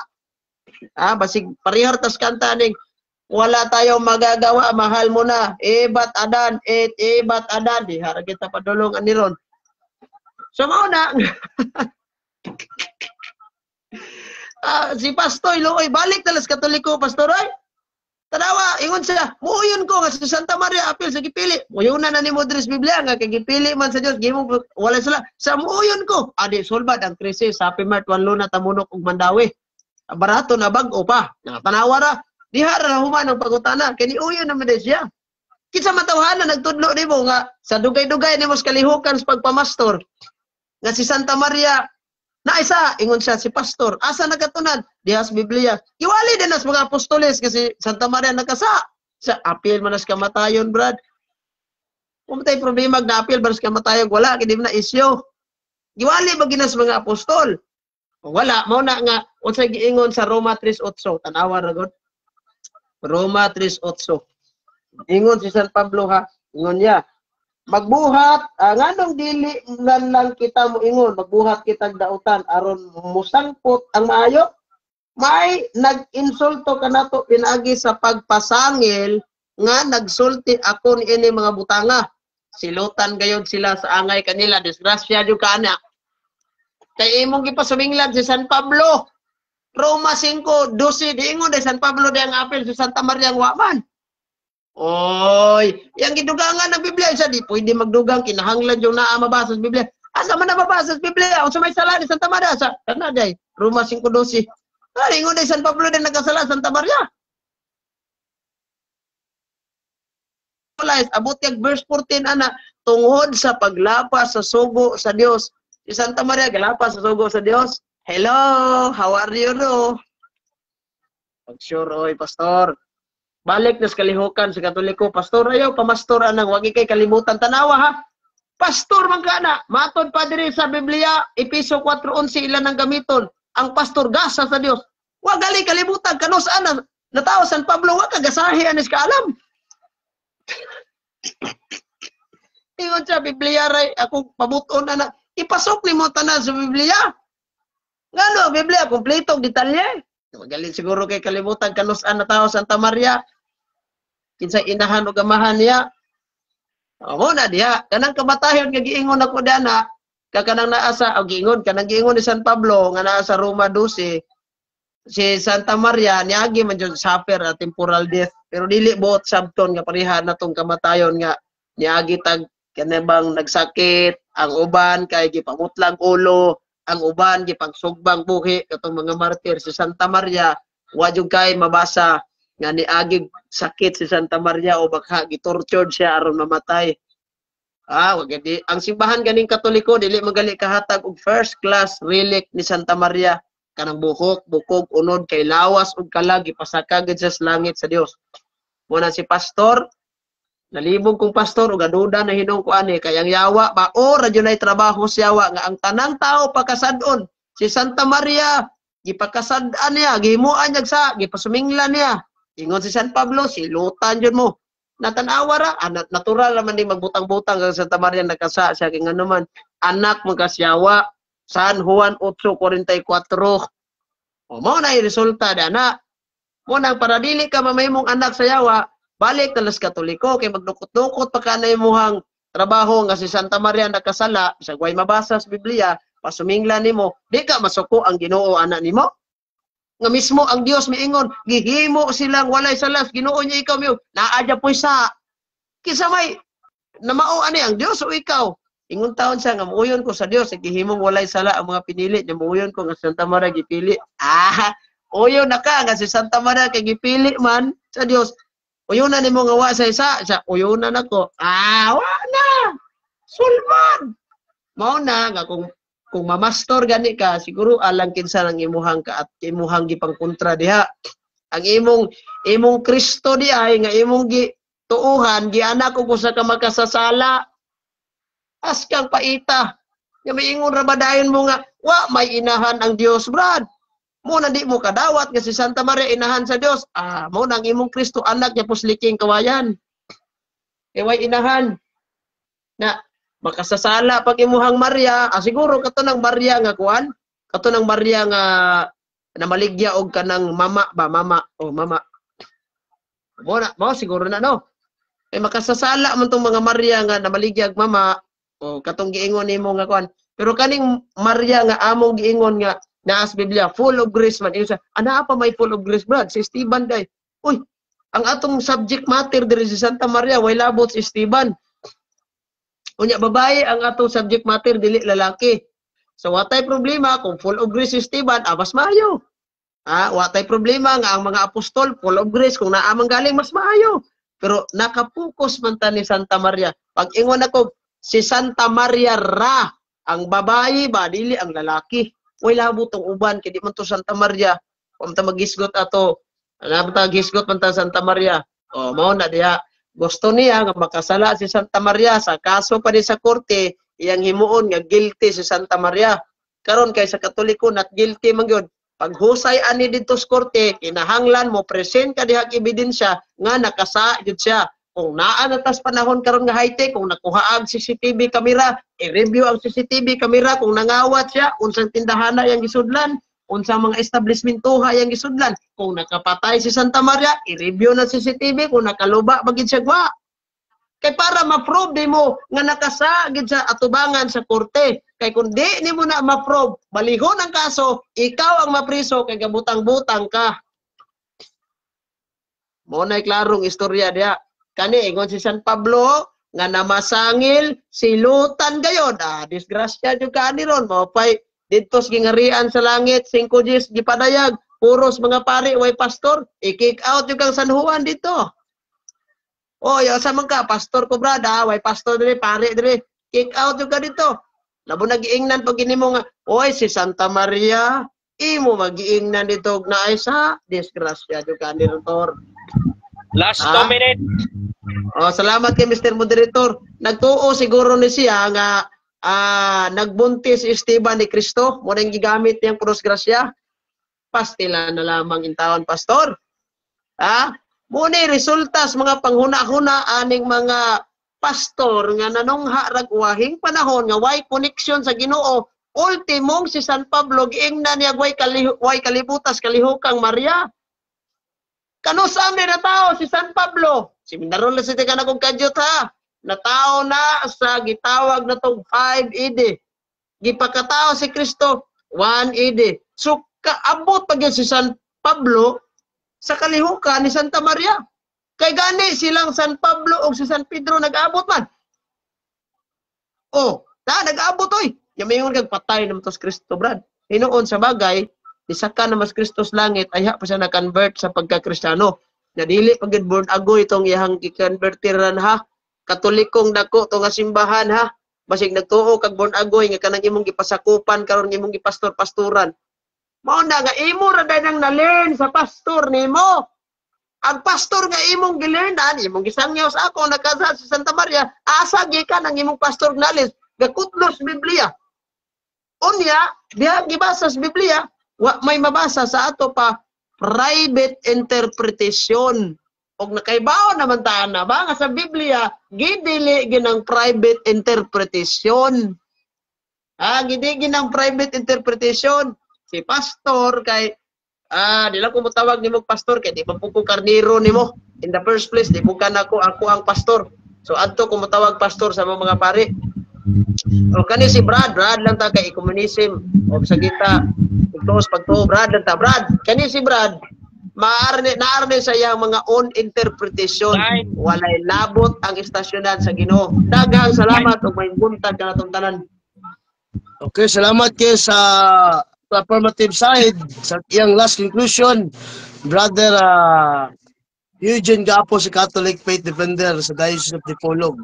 Basig parihar tas kanta ning wala tayong magagawa, mahal mo na. Ibat Adan, ibat Adan. Di harap kita padulong aniron. So mauna. Si Pastoy Looy, balik talas Katoliko, Pastoroy. Tanawa, ingon siya, muyon ko nga si Santa Maria apil sa gipili. Muyunan na ni Modris Biblia nga kay gipili man sa Dios, gimo wala sila. Sa muyon ko, adi sulbad ang krisis sa Mart 1 luna tamunok ug Mandawi. Barato na bag-o pa. Tanawa ra, diha ra human ang pagutana kay ni uyon naman siya. Kinsa matawhanan nagtudlo nimo nga sa dugay-dugay nimo sa kalihukan sa pagpamastor nga si Santa Maria na isa, ingon siya si pastor. Asa nagatunan? Diha sa Biblia. Iwali din as mga apostoles kasi Santa Maria nagkasa. Sa apil man as kamatayon, brad. Kung tay problema na apil baros kamatayog wala kay di na isyo. Giwali ba ginas mga apostol? Wala mao na nga unsay giingon sa Roma 3:8 tanawa ra gud. Roma 3:8. Ingon si San Pablo ha, ingon niya, magbuhat, nganong dili lang kita mo ingon, magbuhat kitag dautan aron musangpot ang maayo. May nag-insulto kanato pinagi sa pagpasangil nga nagsulti ako ni ini mga butanga. Silutan gayon sila sa angay kanila, disgrasya jud kana. Kay imong gipasuminglan si San Pablo. Roma 5:12 diingon de San Pablo di ang apel sa Santa Maria ang Waman. Oy, yang gidugangan ng Biblia isa di pwede magdugang kinahanglan yung naa mabasa sa Biblia. Asa man nababasa sa Biblia? O sa may sala ni Santa Maria sa kanaday Roma 5:12. Ingon de San Pablo din nagkasala Santa Maria. Abot kag verse 14 ana tungod sa paglapas sa sugo sa Dios. Si Santa Maria galapas sa sugo sa Dios. Hello, how are you no? Sure oy pastor. Balik na sa kalihukan sa Katoliko, pastor ayaw pamastor anang wagi kay kalimutan tanawa ha. Pastor man kana, matod pa diri sa Biblia, Episo 4:11 ilan ang gamiton. Ang pastor gasa sa Dios. Wa gali kalibutan kanos ana natawo San Pablo wa kagasahi anis kaalam. Ingon sa Biblia ray ako pabuton ana ipasok nimo tanan sa Biblia. Ngano Biblia kompleto detalye. Magaling siguro kay kalibutan kanos ana tawo Santa Maria. Kinsa inahan o gamahan niya. Amo na diha kanang kamatayon nga giingon ako dana kakanang naasa o giingon kanang giingon ni San Pablo nga naa sa Roma 12 si Santa Maria niagi man jud suffer a temporal death pero dili buot sabton nga pareha natong kamatayon nga niagi tag kanebang nagsakit ang uban kay gipamutlag ulo ang uban gipagsugbang buhi katong mga martir si Santa Maria wa jud kay mabasa nga niagi sakit si Santa Maria o baka gitortured siya aron mamatay. Wagadi ang simbahan ganing Katoliko dili magali kahatag og first class relic ni Santa Maria kanang buhok, bukog, unod kay lawas ug kalag ipasaka gid sa langit sa Dios. Muna si pastor nalibog kong pastor ug aduda na hinong ko ani kay ang yawa ba o radyo nay trabaho si yawa nga ang tanang tao pakasad-on si Santa Maria gipakasad-an niya gihimuan niya sa gipasuminglan niya. Ingon si San Pablo, silutan jud mo. Natanawa ra, natural naman di magbutang-butang kang Santa Maria nakasa siya kay nganuman anak magkasyawa San Juan 8:44. O mo na resulta dana. Mo nang para dili ka mamaymong anak sa yawa, balik ka las Katoliko kay magdukot-dukot pa kanay muhang trabaho nga si Santa Maria nakasala sa way mabasa sa Biblia, pasuminglan nimo, di ka masuko ang Ginoo anak nimo. Nga mismo ang Dios miingon gihimo silang walay salas Ginoo niya ikaw miyo naadya poy sa kisa may namao ani ang Dios o ikaw ingon taon siya nga muuyon ko sa Dios gihimong walay sala ang mga pinili niya muuyon ko nga Santa Maria gipili uyon na ka nga si Santa Maria kay gipili man sa Dios uyunan nimo nga wa sa isa sa uyunan nako wa na sulman mao na nga kung mamastor gani ka siguro alang kinsa nang imuhang ka at imuhang gipangkontra diha ang imong Kristo di ay nga imong gituuhan gianak ko sa ka makasasala askang paita nga miingon ra badayon mo nga wa may inahan ang Dios brad mo na di mo kadawat nga si Santa Maria inahan sa Dios mo nang imong Kristo anak niya pusliking kawayan way inahan na makasasala pag imuhang Maria, siguro kato ng Maria nga kuan, kato ng Maria nga namaligya og kanang mama. Mo siguro na no. Makasasala man tong mga Maria nga namaligya og mama, katong giingon nimo nga kuan. Pero kaning Maria nga among giingon nga naa sa Biblia, full of grace man. Ana pa may full of grace brad si Esteban day. Uy, ang atong subject matter diri si Santa Maria way labot si Esteban. Unya babae ang atong subject matter dili lalaki. So watay problema kung full of grace si Esteban, mas maayo. Watay problema nga ang mga apostol full of grace kung naa man galing mas maayo. Pero nakapokus man ta ni Santa Maria. Pag ingon ako si Santa Maria ra ang babae ba dili ang lalaki. Way labo tong uban kay di man to Santa Maria. Kung ta magisgot ato, ana ta gisgot man ta Santa Maria. Mao na diha. gusto niya nga makasala si Santa Maria sa kaso pa ni sa korte, iyang himuon nga guilty si Santa Maria. Karon kay sa Katoliko not guilty man gyud. Paghusay ani dito sa korte, kinahanglan mo present ka dihang ebidensya nga nakasa gyud siya. Kung naa na tas panahon karon nga high-tech, kung nakuha ang CCTV camera, i-review ang CCTV camera kung nangawat siya, unsang tindahana yang gisudlan, unsang mga establishmentuha yang gisudlan. Kung nakapatay si Santa Maria, i-review na CCTV kung nakaluba bagid siya gwa. Kay para ma-prove mo nga nakasa gid sa atubangan sa korte. Kay kung di nimo na ma-prove, balihon ang kaso, ikaw ang mapriso kay gabutang-butang ka. Mo na klarong istorya diha. Kani ingon si San Pablo nga namasangil silutan gayod. Disgrasya jud kani ron mo pay didto sa gingarian sa langit 5 Gs gipadayag puros mga pari way pastor i-kick out jud kang San Juan dito. Oh, ya sa man ka pastor ko brada, way pastor diri pari diri. Kick out jud ka dito. Labo nagiingnan pag mo nga, oy si Santa Maria, imo magiingnan dito na ay sa disgrasya jud kani ron. Last 2 minutes. Oh, salamat kay Mr. Moderator. Nagtuo siguro ni siya nga nagbuntis si Esteban ni Cristo, mo nang gigamit niyang puros grasya. Pastila na lamang intawon pastor. Muni resultas mga panghuna-huna aning mga pastor nga nanungha rag wahing panahon nga way connection sa Ginoo. Ultimong si San Pablo giingnan niya way kalibutas kalihukang Maria. Kano sa amin na tao si San Pablo? Seminaryo na siya ka na kong kadyot ha. Na tao na sa gitawag na itong 5 AD. Gipakatao si Kristo 1 AD. So kaabot pag si San Pablo sa kalihukan ni Santa Maria. Kay gani silang San Pablo o si San Pedro nag-abot man. Oh, nag-abot oy. Yamingon kag patay naman tos Kristo, brad. Hinoon sa bagay, isaka na mas Kristos langit, ay pa siya na-convert sa pagka-Kristiyano. Nadili pagid born agoy itong iyang i-convertiran ha. Katolikong dako itong simbahan ha. Basig nagtuo kag born agoy nga kanang imong gipasakupan karon imong gipastor-pastoran. Mao na nga imo ra nang nalin sa pastor nimo. Ang pastor nga imong gilernan, imong gisangyaw sa ako nakasa sa Santa Maria, asa gikan ang imong pastor nalis gakutlos Biblia. Unya, diha gibasa sa Biblia, may mabasa sa ato pa private interpretation. Og nakaibaw naman ta na ba nga sa Biblia gidili ginang private interpretation. Gidi ginang private interpretation. Si pastor kay dila ko motawag nimo pastor kay di pa po ko karniro nimo. In the first place di mo ako ang pastor. So adto ko motawag pastor sa mga pari. O kani si Brad lang ta kay communism o sa kita tos pagto Brad lang ta Brad kani si Brad naarne sa iyang mga own interpretation walay labot ang istasyonan sa Ginoo. Daghang salamat ug may buntag kanatong tanan. Okay, salamat kay sa affirmative side sa iyang last conclusion, Brother Eugene Gapo, si Catholic Faith Defender sa Diocese of Dipolog.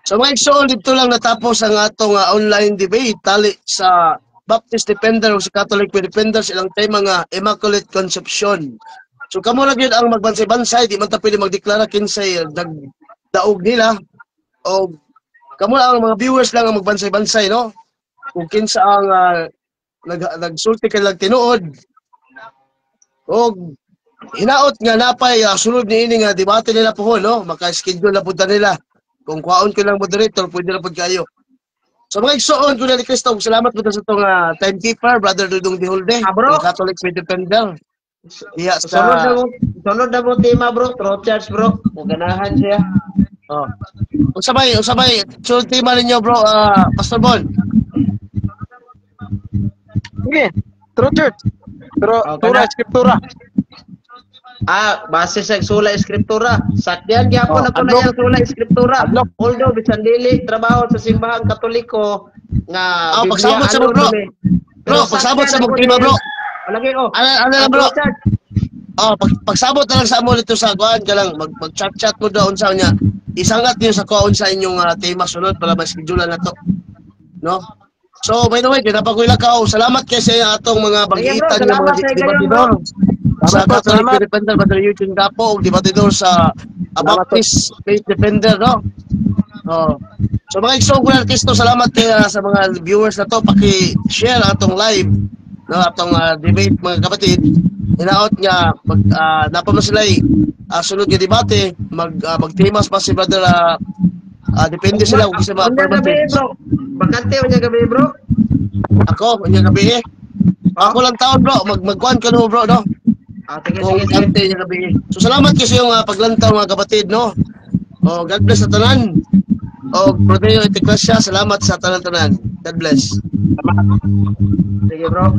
So mga igsoon, dito lang natapos ang atong online debate tali sa Baptist Defender o sa Catholic Faith Defender silang tema nga Immaculate Conception. So kamo na gyud ang magbansay-bansay, di man ta pwede magdeklara kinsay daog nila o kamo lang ang mga viewers lang ang magbansay-bansay, no? Kung kinsa ang nagsulti kay lang tinuod o hinaot nga napay sunod niini nga debate nila po, no? Maka-schedule na pud nila. Kung kuhaon ko lang moderator, pwede na pud kayo. So mga igsoon ko na ni Cristo, salamat po sa itong timekeeper, Brother Dudong Diholde, Catholic Faith Defender. Iya sa sunod na mo tema bro, throat charge bro. Ganahan siya. Oh. Usabay, sunod tema ninyo bro, Pastor Bon. Sige, true church. Pero tura eskriptura. Base sa sula eskriptura. Sakyan gyapon ako na yung sula eskriptura. Although bisan dili trabaho sa simbahan Katoliko nga pagsabot sa bro. Bro, pagsabot sa mong tema bro. Lagi ano bro? Pagsabot na lang sa amo dito sa kuan ka lang mag-chat mo daw unsa nya. Isangat niyo sa kuan sa inyong tema sunod para ma-schedule na to. No? So, by the way, kinapagulakaw. Salamat kay sa atong mga bagitan ng mga debatidor. Sa Catholic Defender, Brother Eugene Gapo, o debatidor sa Salamat, Baptist Faith Defender, no? Oh. So mga igsoon ko na artisto, salamat kay sa mga viewers na to, paki-share atong live, no, atong debate mga kapatid. Hinaot nga napamo sila sunod nga debate, magtimas pa si brother depende sila kung kasi Unya gabi, bro. Bakante unya gabi, bro. Ako, unya gabi ako lang taon bro, magkuhan ka no bro, no? Sige, Kung sige, sige. ante niya gabi. So salamat kasi yung paglantaw mga kapatid, no? Oh, God bless sa tanan. Oh, Brother Eticlasya, salamat sa tanan-tanan. God bless. Sige, bro.